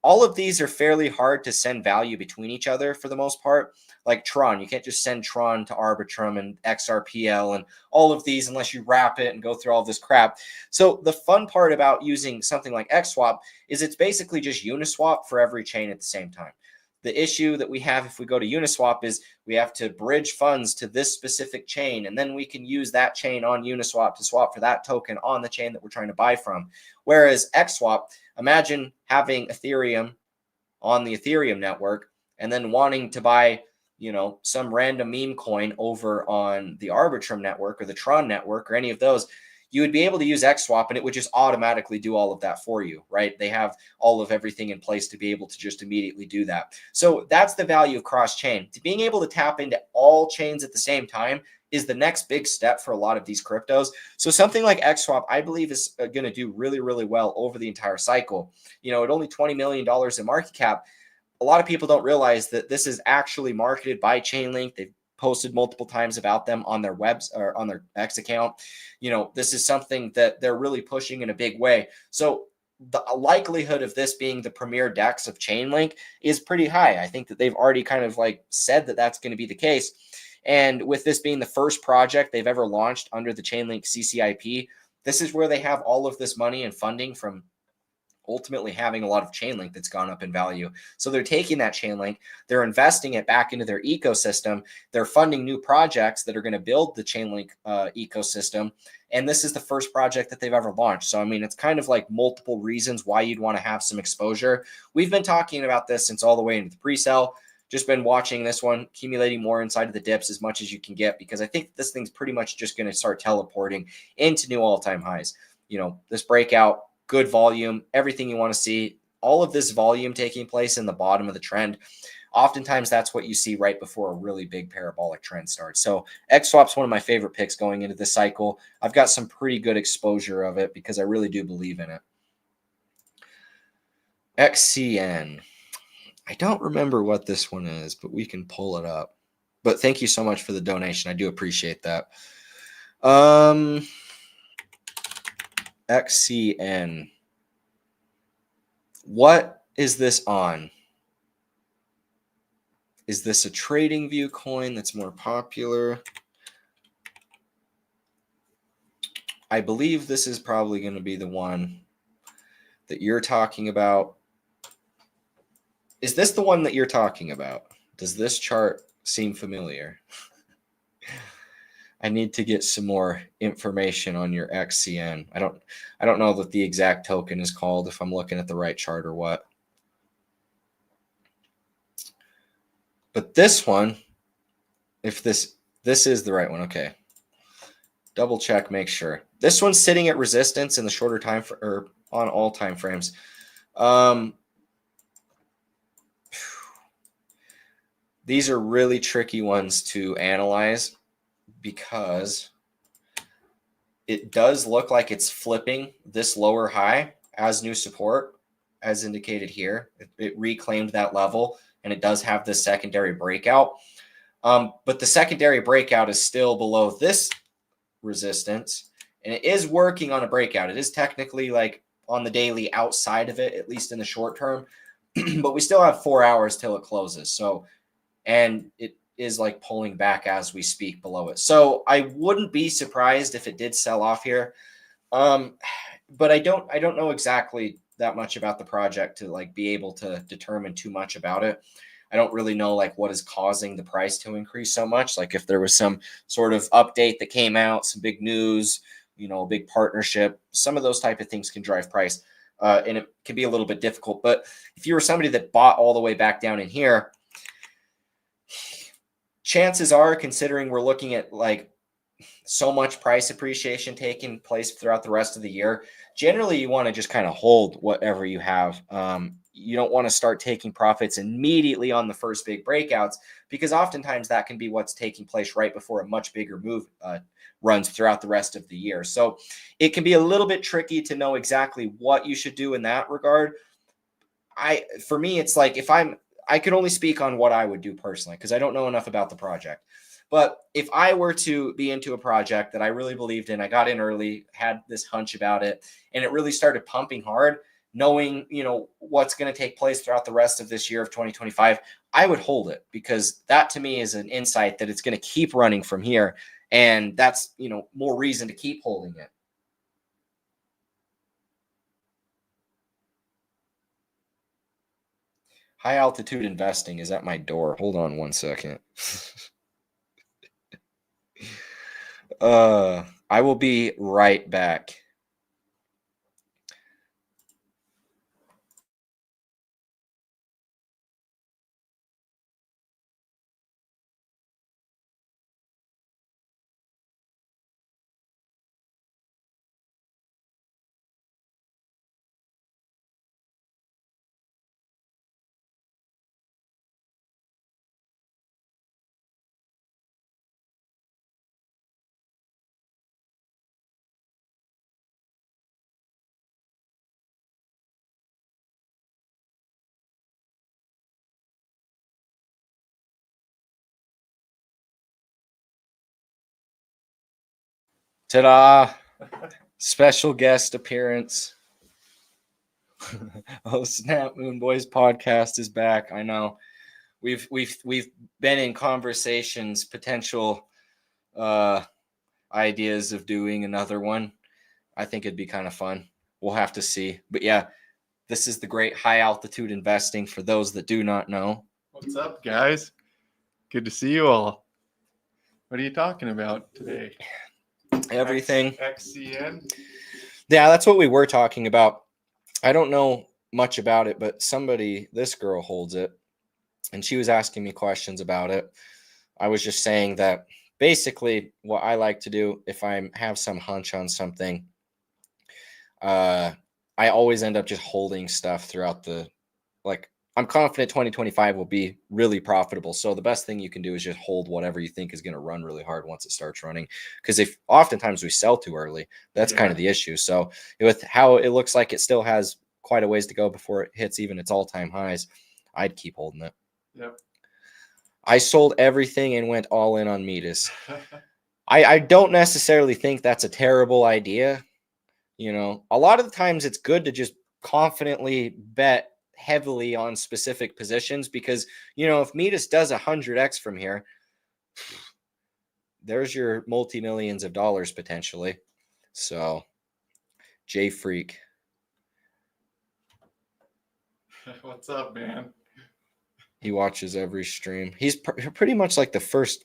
all of these are fairly hard to send value between each other for the most part. Like Tron, you can't just send Tron to Arbitrum and XRPL and all of these unless you wrap it and go through all this crap. So the fun part about using something like Xswap is it's basically just Uniswap for every chain at the same time. The issue that we have if we go to Uniswap is we have to bridge funds to this specific chain, and then we can use that chain on Uniswap to swap for that token on the chain that we're trying to buy from. Whereas Xswap, imagine having Ethereum on the Ethereum network and then wanting to buy, you know, some random meme coin over on the Arbitrum network or the Tron network or any of those. You would be able to use Xswap and it would just automatically do all of that for you, right? They have all of everything in place to be able to just immediately do that. So that's the value of cross-chain. Being able to tap into all chains at the same time is the next big step for a lot of these cryptos. So something like Xswap, I believe, is going to do really, really well over the entire cycle. You know, at only $20 million in market cap, a lot of people don't realize that this is actually marketed by Chainlink. They've posted multiple times about them on their webs or on their X account. You know, this is something that they're really pushing in a big way. So the likelihood of this being the premier DEX of Chainlink is pretty high. I think that they've already kind of like said that that's going to be the case. And with this being the first project they've ever launched under the Chainlink CCIP, this is where they have all of this money and funding from ultimately having a lot of Chainlink that's gone up in value. So they're taking that Chainlink, they're investing it back into their ecosystem. They're funding new projects that are going to build the Chainlink ecosystem. And this is the first project that they've ever launched. So, I mean, it's kind of like multiple reasons why you'd want to have some exposure. We've been talking about this since all the way into the pre-sale. Just been watching this one, accumulating more inside of the dips as much as you can get, because I think this thing's pretty much just going to start teleporting into new all-time highs. You know, this breakout, good volume, everything you want to see, all of this volume taking place in the bottom of the trend. Oftentimes that's what you see right before a really big parabolic trend starts. So Xswap's one of my favorite picks going into this cycle. I've got some pretty good exposure of it because I really do believe in it. XCN. I don't remember what this one is, but we can pull it up. But thank you so much for the donation. I do appreciate that. XCN. What is this on? Is this a trading view coin that's more popular? I believe this is probably going to be the one that you're talking about. Is this the one that you're talking about? Does this chart seem familiar? I need to get some more information on your XCN. I don't know what the exact token is called, if I'm looking at the right chart or what. But this one, if this is the right one, okay. Double check, make sure. This one's sitting at resistance in the shorter time or on all time frames. These are really tricky ones to analyze because it does look like it's flipping this lower high as new support, as indicated here. It reclaimed that level, and it does have this secondary breakout. But the secondary breakout is still below this resistance, and it is working on a breakout. It is technically like on the daily outside of it, at least in the short term, but we still have 4 hours till it closes. So, and it is like pulling back as we speak below it. So I wouldn't be surprised if it did sell off here. But I don't know exactly that much about the project to like be able to determine too much about it. I don't really know like what is causing the price to increase so much. Like if there was some sort of update that came out, some big news, a big partnership, some of those type of things can drive price. And it can be a little bit difficult. But if you were somebody that bought all the way back down in here, chances are, considering we're looking at like so much price appreciation taking place throughout the rest of the year, generally you want to just kind of hold whatever you have. You don't want to start taking profits immediately on the first big breakouts, because oftentimes that can be what's taking place right before a much bigger move runs throughout the rest of the year. So it can be a little bit tricky to know exactly what you should do in that regard. For me, it's like I could only speak on what I would do personally because I don't know enough about the project. But if I were to be into a project that I really believed in, I got in early, had this hunch about it, and it really started pumping hard, knowing, what's going to take place throughout the rest of this year of 2025, I would hold it, because that to me is an insight that it's going to keep running from here. And that's, more reason to keep holding it. High altitude investing is at my door. Hold on one second. I will be right back. Ta-da! Special guest appearance. Oh snap! Moon Boys podcast is back. I know we've been in conversations, potential ideas of doing another one. I think it'd be kind of fun. We'll have to see. But yeah, this is the great high altitude investing for those that do not know. What's up, guys? Good to see you all. What are you talking about today? Everything. XCN? Yeah, that's what we were talking about. I don't know much about it, but this girl holds it, and she was asking me questions about it. I was just saying that basically what I like to do if I have some hunch on something, I always end up just holding stuff throughout I'm confident 2025 will be really profitable. So the best thing you can do is just hold whatever you think is going to run really hard once it starts running. Because if oftentimes we sell too early, that's kind of the issue. So with how it looks like it still has quite a ways to go before it hits even its all-time highs, I'd keep holding it. Yep. I sold everything and went all in on Metis. I don't necessarily think that's a terrible idea. A lot of the times it's good to just confidently bet heavily on specific positions, because if Metis does 100x from here, there's your multi-millions of dollars potentially. So J Freak, what's up, man? He watches every stream. He's pretty much like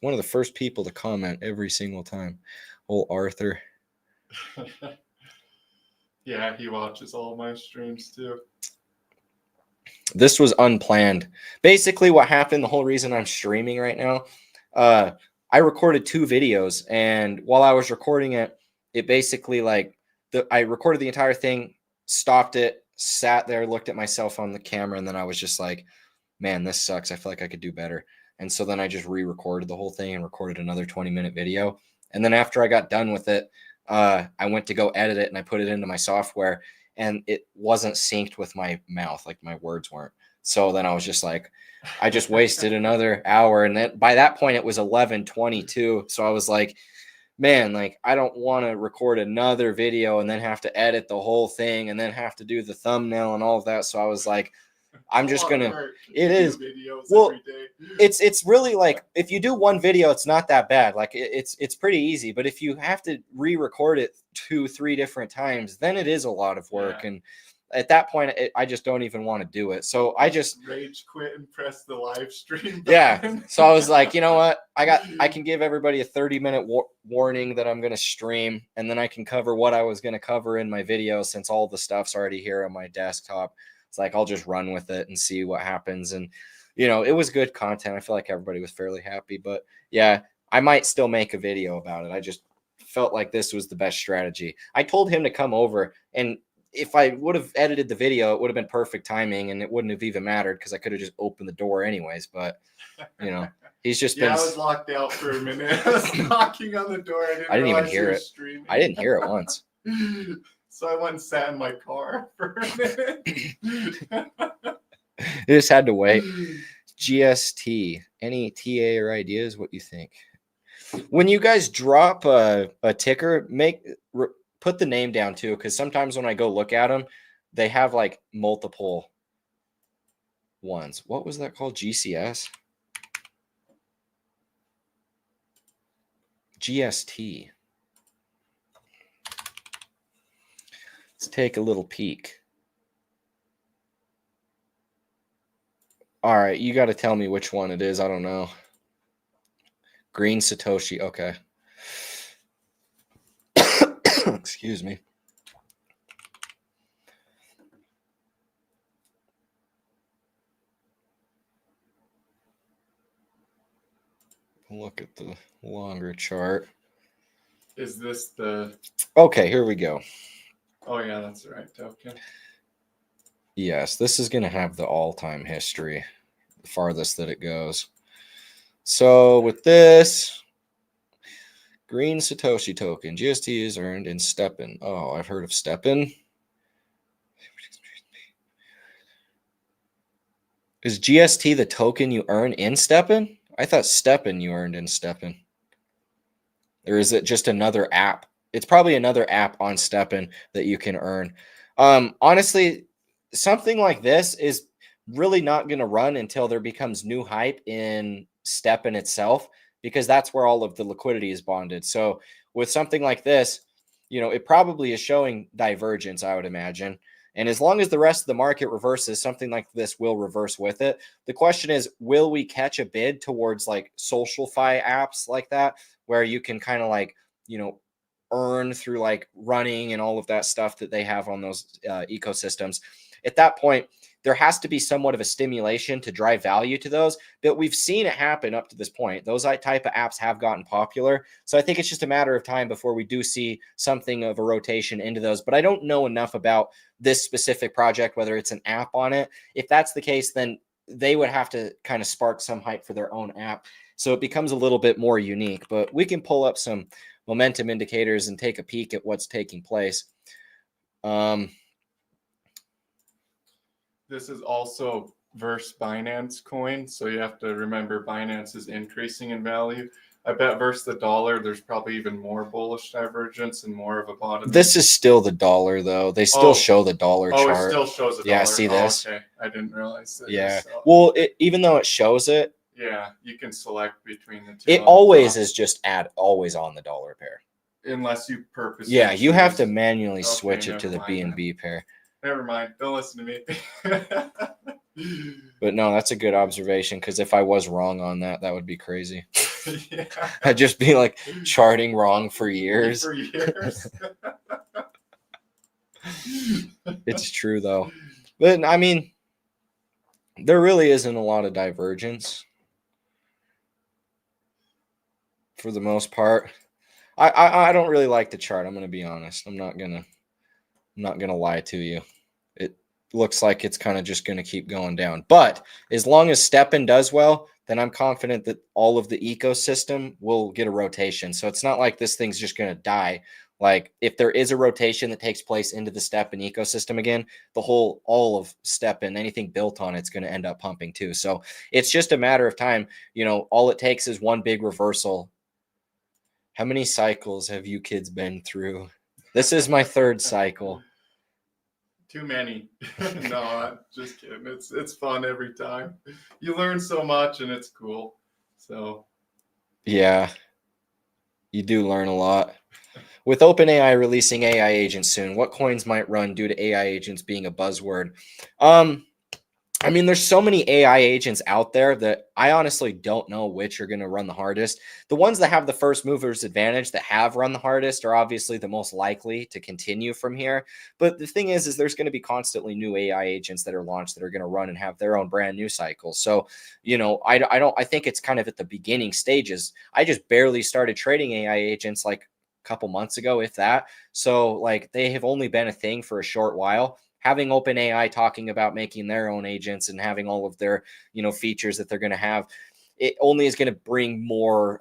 one of the first people to comment every single time. Old Arthur. Yeah, he watches all my streams too. This was unplanned. Basically, what happened, the whole reason I'm streaming right now, I recorded 2 videos, and while I was recording it, it basically I recorded the entire thing, stopped it, sat there, looked at myself on the camera, and then I was just like, man, this sucks. I feel like I could do better. And so then I just re-recorded the whole thing and recorded another 20-minute video. And then after I got done with it, I went to go edit it and I put it into my software, and it wasn't synced with my mouth. Like my words weren't. So then I was just like, I just wasted another hour. And then by that point it was 11:22. So I was like, man, like I don't want to record another video and then have to edit the whole thing and then have to do the thumbnail and all of that. So I was like, I'm just gonna. It is. Well, it's really like if you do one video, it's not that bad. Like it's pretty easy. But if you have to re-record it 2-3 different times, then it is a lot of work. Yeah. And at that point, I just don't even want to do it. So I just rage quit and press the live stream button. Yeah. So I was like, you know what? I can give everybody a 30-minute warning that I'm gonna stream, and then I can cover what I was gonna cover in my video since all the stuff's already here on my desktop. It's like I'll just run with it and see what happens. And it was good content. I feel like everybody was fairly happy. But yeah, I might still make a video about it. I just felt like this was the best strategy. I told him to come over, and if I would have edited the video, it would have been perfect timing, and it wouldn't have even mattered because I could have just opened the door anyways. But he's just been. I was locked out for a minute. I was knocking on the door. I didn't even hear it. Streaming. I didn't hear it once. So I went and sat in my car for a minute. You just had to wait. GST. Any TA or ideas? What you think? When you guys drop a ticker, put the name down too, because sometimes when I go look at them, they have like multiple ones. What was that called? GCS? GST. Let's take a little peek. All right, you got to tell me which one it is. I don't know. Green Satoshi. Okay. Excuse me. Look at the longer chart. Is this the... Okay, here we go. Oh, yeah, that's the right token. Yes, this is going to have the all-time history, the farthest that it goes. So with this, Green Satoshi token, GST is earned in Steppen. Oh, I've heard of Steppen. Is GST the token you earn in Steppen? I thought Steppen you earned in Steppen. Or is it just another app? It's probably another app on Steppen that you can earn. Honestly, something like this is really not going to run until there becomes new hype in Steppen itself, because that's where all of the liquidity is bonded. So with something like this, it probably is showing divergence, I would imagine. And as long as the rest of the market reverses, something like this will reverse with it. The question is, will we catch a bid towards like SocialFi apps like that, where you can kind of like, earn through like running and all of that stuff that they have on those ecosystems? At that point, there has to be somewhat of a stimulation to drive value to those. But we've seen it happen up to this point. Those type of apps have gotten popular. So I think it's just a matter of time before we do see something of a rotation into those. But I don't know enough about this specific project, whether it's an app on it. If that's the case, then they would have to kind of spark some hype for their own app. So it becomes a little bit more unique. But we can pull up some momentum indicators and take a peek at what's taking place. This is also versus Binance coin, so you have to remember Binance is increasing in value. I bet versus the dollar, there's probably even more bullish divergence and more of a bottom. This is still the dollar, though. They still show the dollar chart. Oh, it still shows the dollar. Yeah, see this? Okay, I didn't realize that. Yeah. Well, even though it shows it. Yeah, you can select between the two. It always is just always on the dollar pair. Unless you purposely. Yeah, you have to manually switch it to the BNB pair. Never mind. Don't listen to me. But no, that's a good observation, because if I was wrong on that, that would be crazy. Yeah. I'd just be like charting wrong for years. For years. It's true though. But I mean, there really isn't a lot of divergence for the most part. I don't really like the chart. I'm gonna be honest. I'm not gonna lie to you. It looks like it's kind of just gonna keep going down. But as long as Steppen does well, then I'm confident that all of the ecosystem will get a rotation. So it's not like this thing's just gonna die. Like if there is a rotation that takes place into the Steppen ecosystem again, all of Steppen, anything built on it's going to end up pumping too. So it's just a matter of time. All it takes is one big reversal. How many cycles have you kids been through? This is my third cycle. Too many. No, just kidding. It's fun every time. You learn so much and it's cool. So yeah, you do learn a lot. With OpenAI releasing AI agents soon, what coins might run due to AI agents being a buzzword? I mean, there's so many AI agents out there that I honestly don't know which are going to run the hardest. The ones that have the first movers advantage that have run the hardest are obviously the most likely to continue from here. But the thing is there's going to be constantly new AI agents that are launched that are going to run and have their own brand new cycles. So, I think it's kind of at the beginning stages. I just barely started trading AI agents like a couple months ago, if that. So like they have only been a thing for a short while. Having OpenAI talking about making their own agents and having all of their, features that they're going to have, it only is going to bring more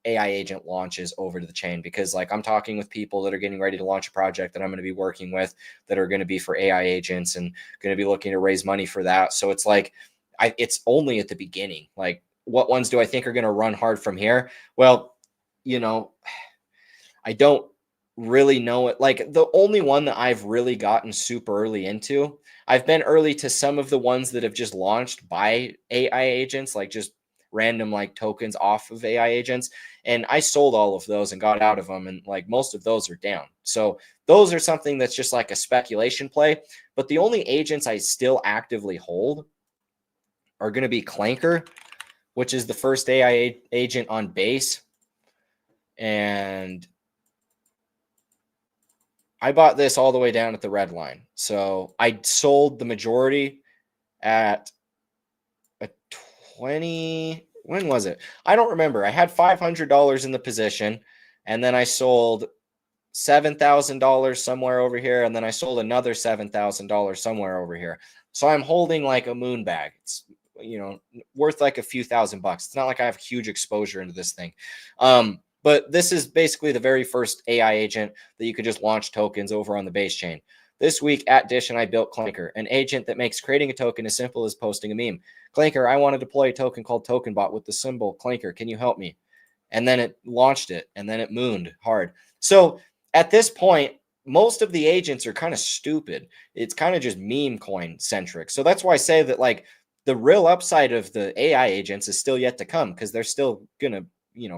AI agent launches over to the chain, because like I'm talking with people that are getting ready to launch a project that I'm going to be working with that are going to be for AI agents and going to be looking to raise money for that. So it's like, it's only at the beginning. Like what ones do I think are going to run hard from here? Well, I don't really know it. Like the only one that I've really gotten super early into, I've been early to some of the ones that have just launched by AI agents, like just random like tokens off of AI agents. And I sold all of those and got out of them. And like most of those are down. So those are something that's just like a speculation play. But the only agents I still actively hold are going to be Clanker, which is the first AI agent on base. And I bought this all the way down at the red line. So I sold the majority at a 20. When was it? I don't remember. I had $500 in the position, and then I sold $7,000 somewhere over here, and then I sold another $7,000 somewhere over here. So I'm holding like a moon bag. It's worth like a few $1,000. It's not like I have huge exposure into this thing. But this is basically the very first AI agent that you could just launch tokens over on the base chain. This week at Dish and I built Clanker, an agent that makes creating a token as simple as posting a meme. Clanker, I want to deploy a token called TokenBot with the symbol Clanker. Can you help me? And then it launched it, and then it mooned hard. So at this point, most of the agents are kind of stupid. It's kind of just meme coin centric. So that's why I say that like the real upside of the AI agents is still yet to come, because they're still going to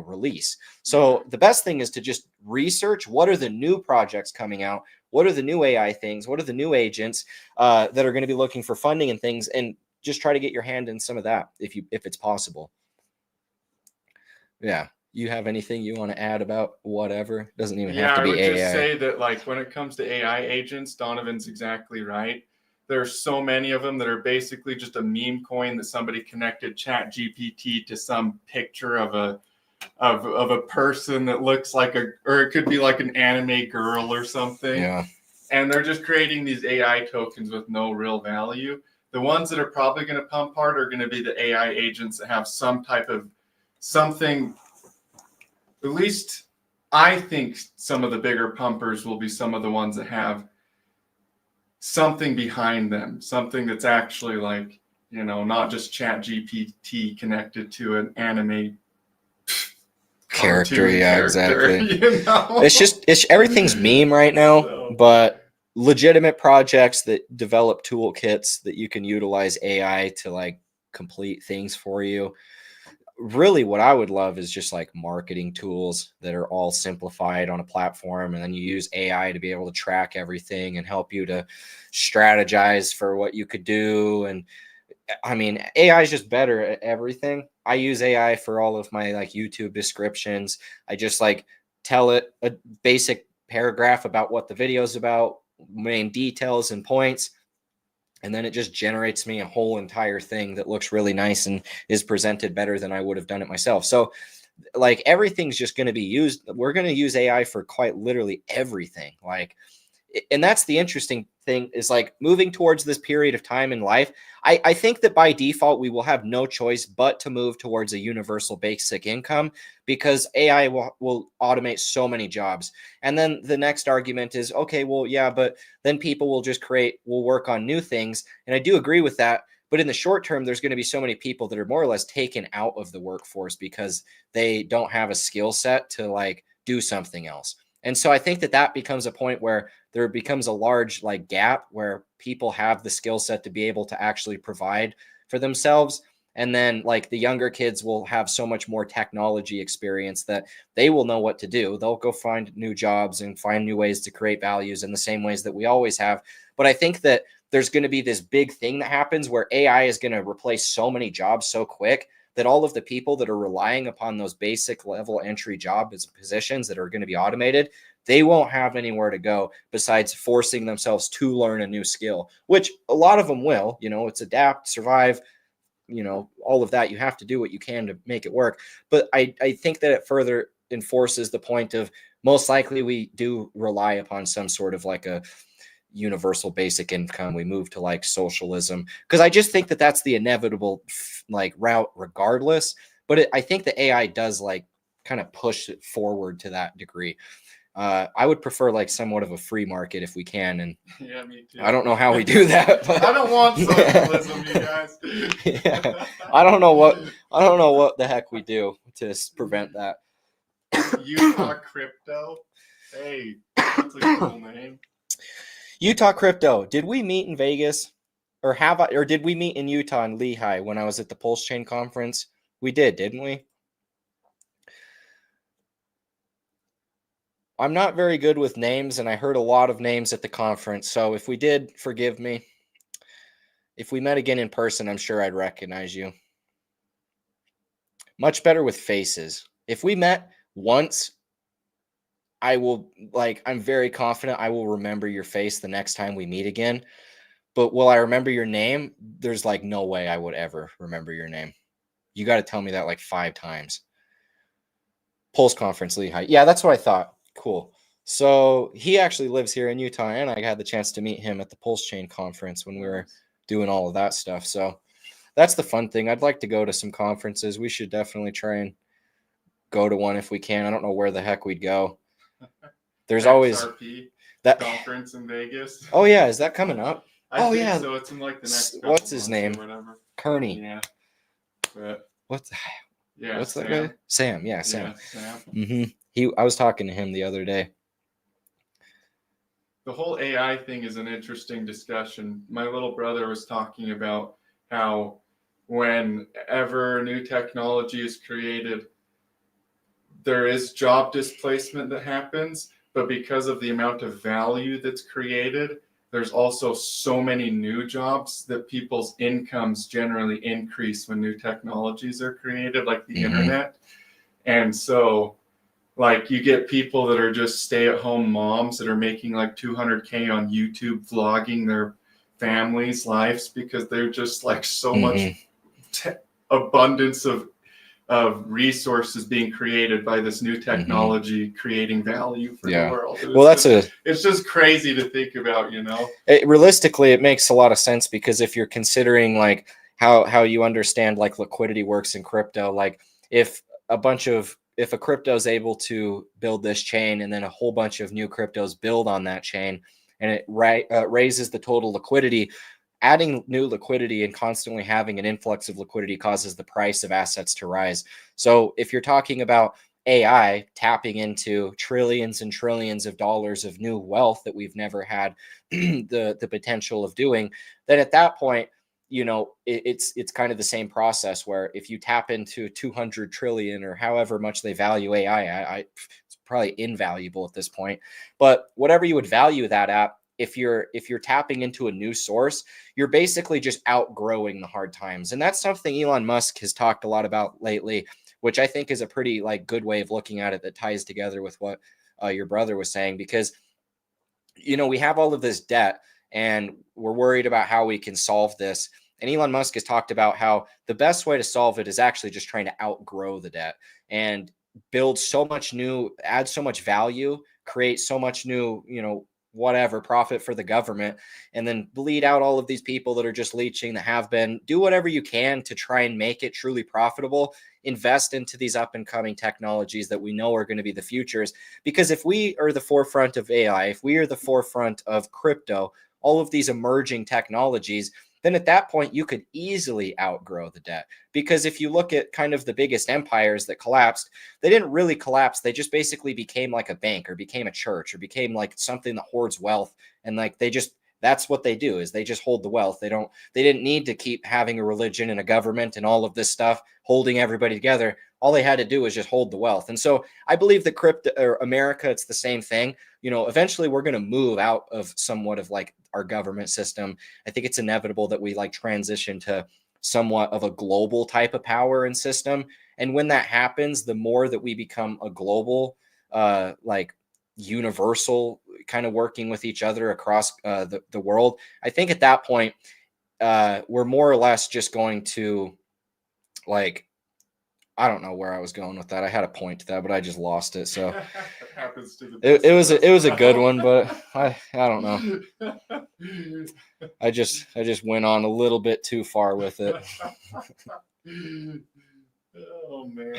release. So the best thing is to just research what are the new projects coming out, what are the new AI things, what are the new agents that are going to be looking for funding and things, and just try to get your hand in some of that if it's possible. Yeah. You have anything you want to add about whatever? Doesn't even have to be AI. I would just say that like when it comes to AI agents, Donovan's exactly right. There's so many of them that are basically just a meme coin that somebody connected Chat GPT to some picture of a person that looks like or it could be like an anime girl or something. Yeah. And they're just creating these AI tokens with no real value. The ones that are probably going to pump hard are going to be the AI agents that have some type of something. At least I think some of the bigger pumpers will be some of the ones that have something behind them, something that's actually like, not just Chat GPT connected to an anime character. Exactly. It's everything's meme right now, but legitimate projects that develop toolkits that you can utilize AI to like complete things for you really what I would love is just like marketing tools that are all simplified on a platform. And then you use AI to be able to track everything and help you to strategize for what you could do. And I mean, AI is just better at everything. I use AI for all of my like YouTube descriptions. I just like tell it a basic paragraph about what the video is about, main details and points, and then it just generates me a whole entire thing that looks really nice and is presented better than I would have done it myself. So like everything's just going to be used. We're going to use AI for quite literally everything. Like, and that's the interesting thing is like moving towards this period of time in life. I think that by default, we will have no choice but to move towards a universal basic income because AI will automate so many jobs. And then the next argument is, okay, well, yeah, but then people will work on new things. And I do agree with that. But in the short term, there's going to be so many people that are more or less taken out of the workforce because they don't have a skill set to like do something else. And so I think that becomes a point where there becomes a large like gap where people have the skill set to be able to actually provide for themselves. And then like the younger kids will have so much more technology experience that they will know what to do. They'll go find new jobs and find new ways to create values in the same ways that we always have. But I think that there's going to be this big thing that happens where AI is going to replace so many jobs so quick that all of the people that are relying upon those basic level entry jobs positions that are going to be automated, they won't have anywhere to go besides forcing themselves to learn a new skill, which a lot of them will. It's adapt, survive, all of that. You have to do what you can to make it work. But I think that it further enforces the point of most likely we do rely upon some sort of like a universal basic income. We move to like socialism because I just think that that's the inevitable like route regardless. But I think the AI does like kind of push it forward to that degree. I would prefer like somewhat of a free market if we can, and yeah, me too. I don't know how we do that. But I don't want socialism, you guys. Yeah. I don't know what the heck we do to prevent that. Utah crypto. Hey, that's a cool name. Utah crypto. Did we meet in Vegas, or did we meet in Utah in Lehigh when I was at the Pulse Chain conference? We did, didn't we? I'm not very good with names, and I heard a lot of names at the conference. So if we did, forgive me. If we met again in person, I'm sure I'd recognize you. Much better with faces. If we met once, I'm very confident I will remember your face the next time we meet again. But will I remember your name? There's like no way I would ever remember your name. You got to tell me that like 5 times. Pulse Conference, Lehigh. Yeah, that's what I thought. Cool. So he actually lives here in Utah, and I had the chance to meet him at the Pulse Chain conference when we were doing all of that stuff. So that's the fun thing. I'd like to go to some conferences. We should definitely try and go to one if we can. I don't know where the heck we'd go. There's always that conference in Vegas. Oh yeah, is that coming up? I think so. It's in like the next. What's his name? Kearney. Yeah. But what's that guy? Sam. Yeah, Sam. Yeah, Sam. I was talking to him the other day. The whole AI thing is an interesting discussion. My little brother was talking about how whenever new technology is created, there is job displacement that happens, but because of the amount of value that's created, there's also so many new jobs that people's incomes generally increase when new technologies are created, like the internet. And so like you get people that are just stay-at-home moms that are making like $200K on YouTube vlogging their families' lives because they're just like so much abundance of resources being created by this new technology creating value for the world. It's just crazy to think about, realistically, it makes a lot of sense because if you're considering like how you understand like liquidity works in crypto, like if a crypto is able to build this chain and then a whole bunch of new cryptos build on that chain and it raises the total liquidity, adding new liquidity and constantly having an influx of liquidity causes the price of assets to rise. So if you're talking about AI tapping into trillions and trillions of dollars of new wealth that we've never had the potential of doing, then at that point, it's kind of the same process where if you tap into 200 trillion or however much they value AI, it's probably invaluable at this point. But whatever you would value that at, if you're tapping into a new source, you're basically just outgrowing the hard times. And that's something Elon Musk has talked a lot about lately, which I think is a pretty like good way of looking at it that ties together with what your brother was saying, because we have all of this debt and we're worried about how we can solve this. And Elon Musk has talked about how the best way to solve it is actually just trying to outgrow the debt and build so much new, add so much value, create so much new, whatever profit for the government, and then bleed out all of these people that are just leeching, that have been. Do whatever you can to try and make it truly profitable. Invest into these up and coming technologies that we know are going to be the futures. Because if we are the forefront of AI, if we are the forefront of crypto, all of these emerging technologies, then at that point you could easily outgrow the debt. Because if you look at kind of the biggest empires that collapsed, they didn't really collapse. They just basically became like a bank or became a church or became like something that hoards wealth. And like that's what they do, is they just hold the wealth. They didn't need to keep having a religion and a government and all of this stuff holding everybody together. All they had to do was just hold the wealth. And so I believe that crypto or America, it's the same thing. Eventually we're going to move out of somewhat of like our government system. I think it's inevitable that we like transition to somewhat of a global type of power and system. And when that happens, the more that we become a global, like universal kind of working with each other across the world, I think at that point, we're more or less just going to like, I don't know where I was going with that. I had a point to that, but I just lost it. So It happens to the it was best of us, a good bro. one, but I don't know. I just went on a little bit too far with it. Oh man.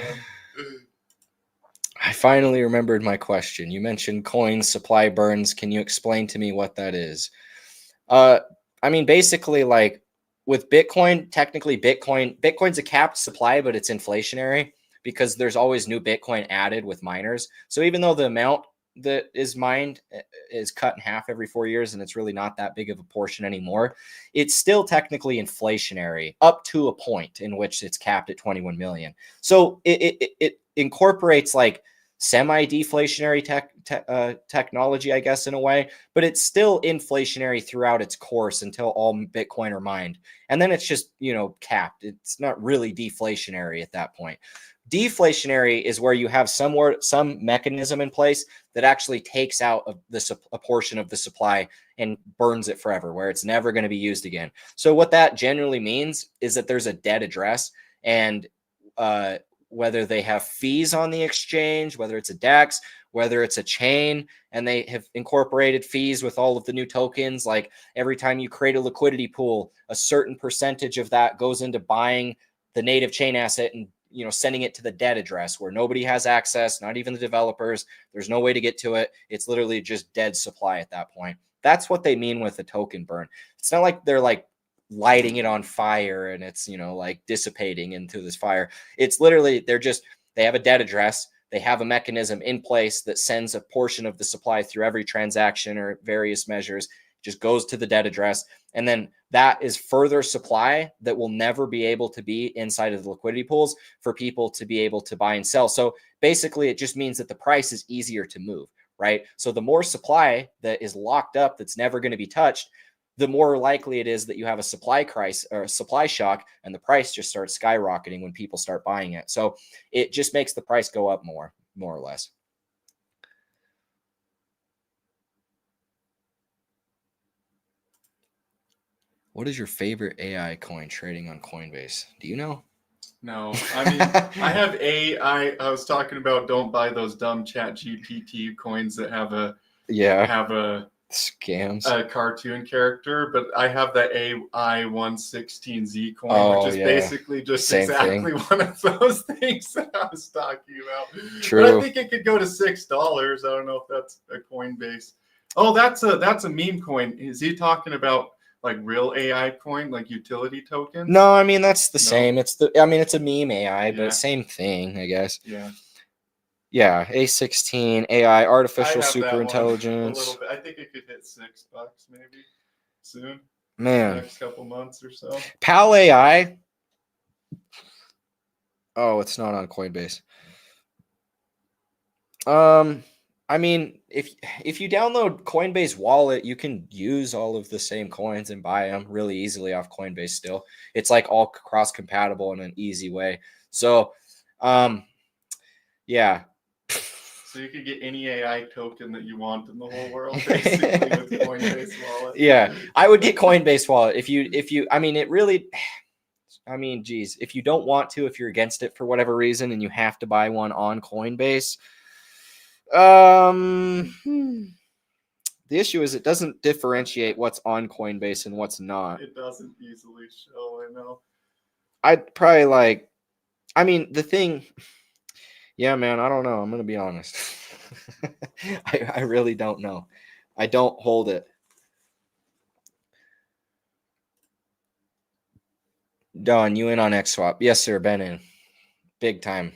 I finally remembered my question. You mentioned coin supply burns. Can you explain to me what that is? I mean, basically, like with Bitcoin, technically Bitcoin's a capped supply, but it's inflationary because there's always new Bitcoin added with miners. So even though the amount that is mined is cut in half every 4 years, and it's really not that big of a portion anymore, it's still technically inflationary up to a point in which it's capped at 21 million. So it incorporates like semi-deflationary technology, I guess, in a way, but it's still inflationary throughout its course until all Bitcoin are mined. And then it's just, capped. It's not really deflationary at that point. Deflationary is where you have some mechanism in place that actually takes out a portion of the supply and burns it forever, where it's never going to be used again. So what that generally means is that there's a dead address, and whether they have fees on the exchange, whether it's a DEX, whether it's a chain, and they have incorporated fees with all of the new tokens. Like every time you create a liquidity pool, a certain percentage of that goes into buying the native chain asset and sending it to the dead address where nobody has access, not even the developers. There's no way to get to it. It's literally just dead supply at that point. That's what they mean with the token burn. It's not like they're like lighting it on fire and it's like dissipating into this fire. It's literally they have a dead address. They have a mechanism in place that sends a portion of the supply through every transaction or various measures, just goes to the dead address. And then that is further supply that will never be able to be inside of the liquidity pools for people to be able to buy and sell. So basically it just means that the price is easier to move, right? So the more supply that is locked up, that's never going to be touched, the more likely it is that you have a supply crisis or a supply shock, and the price just starts skyrocketing when people start buying it. So it just makes the price go up more or less. What is your favorite AI coin trading on Coinbase? Do you know? No, I mean, I have I was talking about, don't buy those dumb ChatGPT coins that have a scams, a cartoon character, but I have the AI116Z coin, which is basically just same exactly thing. one of those things that I was talking about. True. But I think it could go to $6. I don't know if that's a Coinbase. Oh, that's a meme coin. Is he talking about like real AI coin, like utility tokens? No, I mean that's the same. It's a meme AI, but same thing, I guess. Yeah, A16 AI, artificial super intelligence. A little bit. I think it could hit $6 maybe soon. Man, next couple months or so. Pal AI. Oh, it's not on Coinbase. I mean, if you download Coinbase Wallet, you can use all of the same coins and buy them really easily off Coinbase still. It's like all cross compatible in an easy way. So, yeah. So you could get any AI token that you want in the whole world, basically, with Coinbase Wallet. Yeah, I would get Coinbase Wallet if you. I mean, it really. I mean, geez, if you don't want to, if you're against it for whatever reason, and you have to buy one on Coinbase, the issue is it doesn't differentiate what's on Coinbase and what's not. It doesn't easily show, I know. I'd probably like. I mean, the thing. Yeah, man, I don't know. I'm gonna be honest. I really don't know. I don't hold it. Don, you in on Xswap? Yes, sir. Been in. Big time.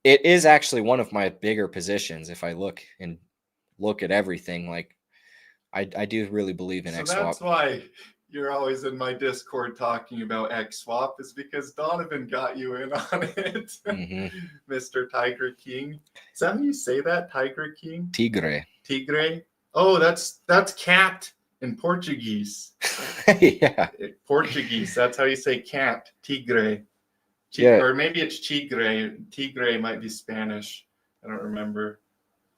It is actually one of my bigger positions if I look at everything. Like, I do really believe in So Xswap. that's why you're always in my Discord talking about Xswap, is because Donovan got you in on it. Mr. Tiger King. Is that how you say that? Tiger King? Tigre. Tigre? Oh, that's cat in Portuguese. Yeah. Portuguese. That's how you say cat. Tigre. Yeah. Or maybe it's Tigre. Tigre might be Spanish. I don't remember.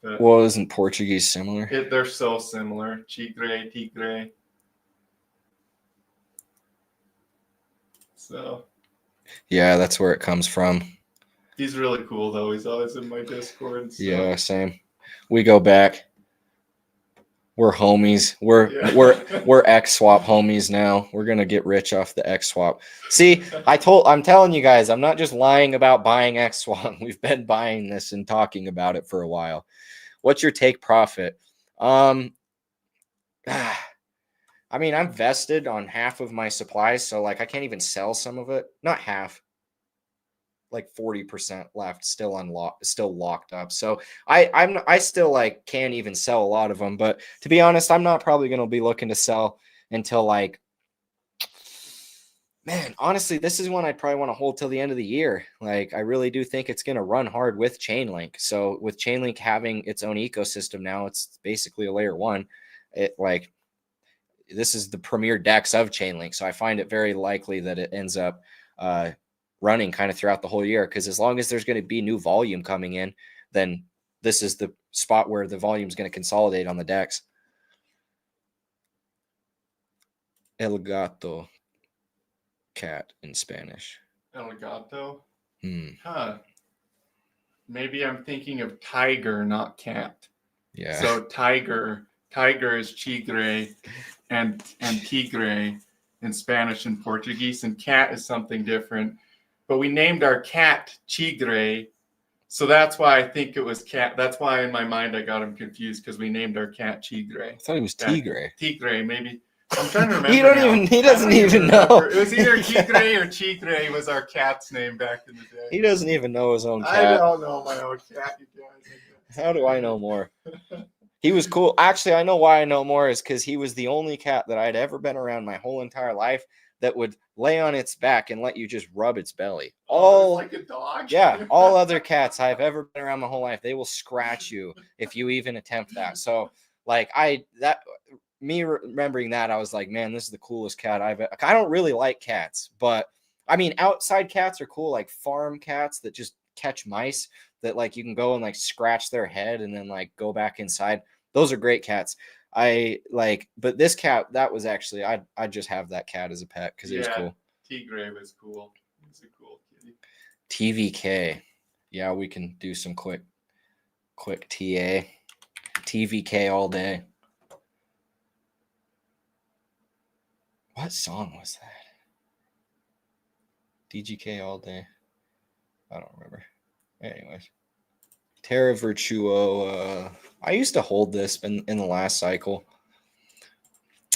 But well, isn't Portuguese similar? they're so similar. Tigre. So. Yeah, that's where it comes from. He's really cool, though. He's always in my Discord. So. Yeah, same. We go back. We're homies. We're Xswap homies now. We're gonna get rich off the Xswap. See, I'm telling you guys, I'm not just lying about buying Xswap. We've been buying this and talking about it for a while. What's your take profit? I mean, I'm vested on half of my supplies, so like I can't even sell some of it. Not half. Like 40% left, still unlocked, still locked up. So I still like can't even sell a lot of them. But to be honest, I'm not probably going to be looking to sell until like, man, honestly, this is one I'd probably want to hold till the end of the year. Like, I really do think it's going to run hard with Chainlink. So with Chainlink having its own ecosystem now, it's basically a layer one. It like, this is the premier DEX of Chainlink. So I find it very likely that it ends up running kind of throughout the whole year, because as long as there's going to be new volume coming in, then this is the spot where the volume is going to consolidate on the DEX. El gato, cat in Spanish. El gato? Hmm. Huh. Maybe I'm thinking of tiger, not cat. Yeah. So tiger is chigre and tigre in Spanish and Portuguese, and cat is something different. But we named our cat Chigre, so that's why I think it was cat. That's why in my mind I got him confused, because we named our cat Chigre. I thought it was Tigre. Tigre, maybe. I'm trying to remember. He doesn't even know. It was either Tigre or Chigre was our cat's name back in the day. He doesn't even know his own cat. I don't know my own cat, you guys. How do I know more? He was cool. Actually, I know why I know more is because he was the only cat that I'd ever been around my whole entire life that would lay on its back and let you just rub its belly. Like a dog? Yeah, all other cats I've ever been around my whole life, they will scratch you if you even attempt that. So, like, remembering that, I was like, man, this is the coolest cat I don't really like cats, but I mean, outside cats are cool, like farm cats that just catch mice that like you can go and like scratch their head and then like go back inside. Those are great cats. But this cat, that was actually, I'd just have that cat as a pet because it was cool. Tigre was cool. It was a cool kitty. TVK. Yeah, we can do some quick TA. TVK all day. What song was that? DGK all day. I don't remember. Anyways. Terra Virtuo. I used to hold this in the last cycle.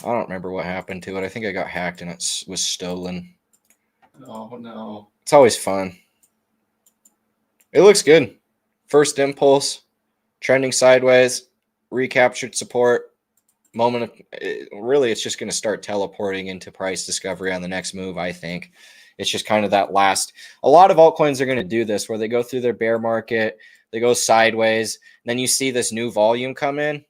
I don't remember what happened to it. I think I got hacked and it was stolen. Oh, no. It's always fun. It looks good. First impulse. Trending sideways. Recaptured support. really, it's just going to start teleporting into price discovery on the next move. I think it's just kind of that last. A lot of altcoins are going to do this where they go through their bear market, they go sideways, then you see this new volume come in,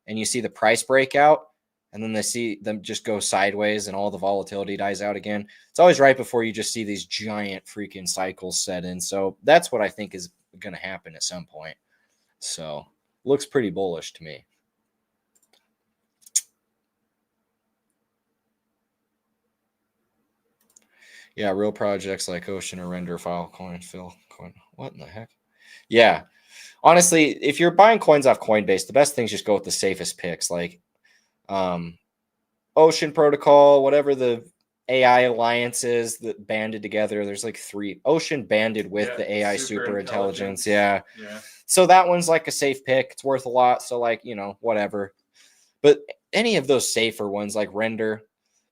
and you see the price breakout, and then they see them just go sideways, and all the volatility dies out again. It's always right before you just see these giant freaking cycles set in. So that's what I think is going to happen at some point. So looks pretty bullish to me. Yeah, real projects like Ocean or Render, Filecoin, Philcoin. What in the heck? Yeah. Honestly, if you're buying coins off Coinbase, the best thing is just go with the safest picks, like Ocean Protocol, whatever the AI alliances that banded together. There's like 3. Ocean banded with the AI super intelligence. Yeah. So that one's like a safe pick. It's worth a lot. So like, whatever. But any of those safer ones like Render,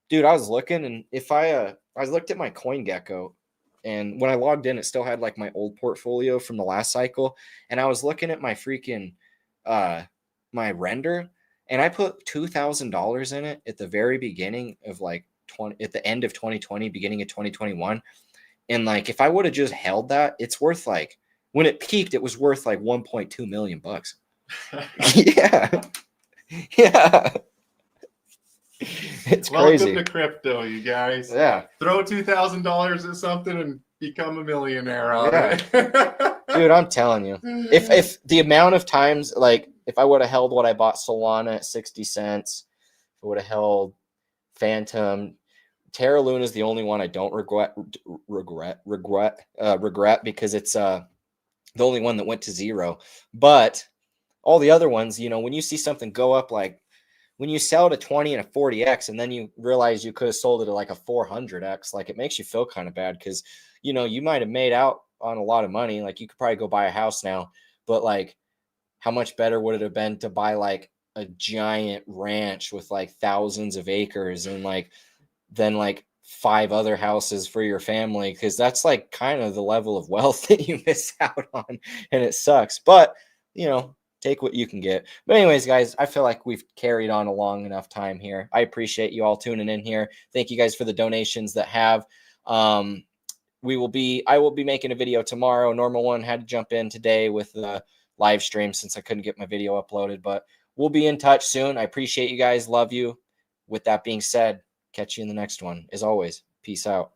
dude, I was looking, and if I looked at my CoinGecko, and when I logged in, it still had like my old portfolio from the last cycle, and I was looking at my freaking my Render, and I put $2,000 in it at the very beginning of like at the end of 2020, beginning of 2021, and like if I would have just held that, it's worth like when it peaked, it was worth like 1.2 million bucks. Yeah. Yeah. It's crazy. Welcome to crypto, you guys. Yeah. Throw $2,000 at something and become a millionaire out of it. Dude, I'm telling you. If the amount of times, like if I would have held what I bought Solana at 60 cents, I would have held Phantom. Terra Luna is the only one I don't regret because it's the only one that went to 0. But all the other ones, when you see something go up, like when you sell it a 20 and a 40x, and then you realize you could have sold it at like a 400x, like it makes you feel kind of bad because, you might have made out on a lot of money. Like you could probably go buy a house now, but like how much better would it have been to buy like a giant ranch with like thousands of acres and like then like 5 other houses for your family? Because that's like kind of the level of wealth that you miss out on, and it sucks. But, take what you can get. But anyways, guys, I feel like we've carried on a long enough time here. I appreciate you all tuning in here. Thank you guys for the donations that have. I will be making a video tomorrow. Normal one had to jump in today with the live stream since I couldn't get my video uploaded, but we'll be in touch soon. I appreciate you guys. Love you. With that being said, catch you in the next one. As always, peace out.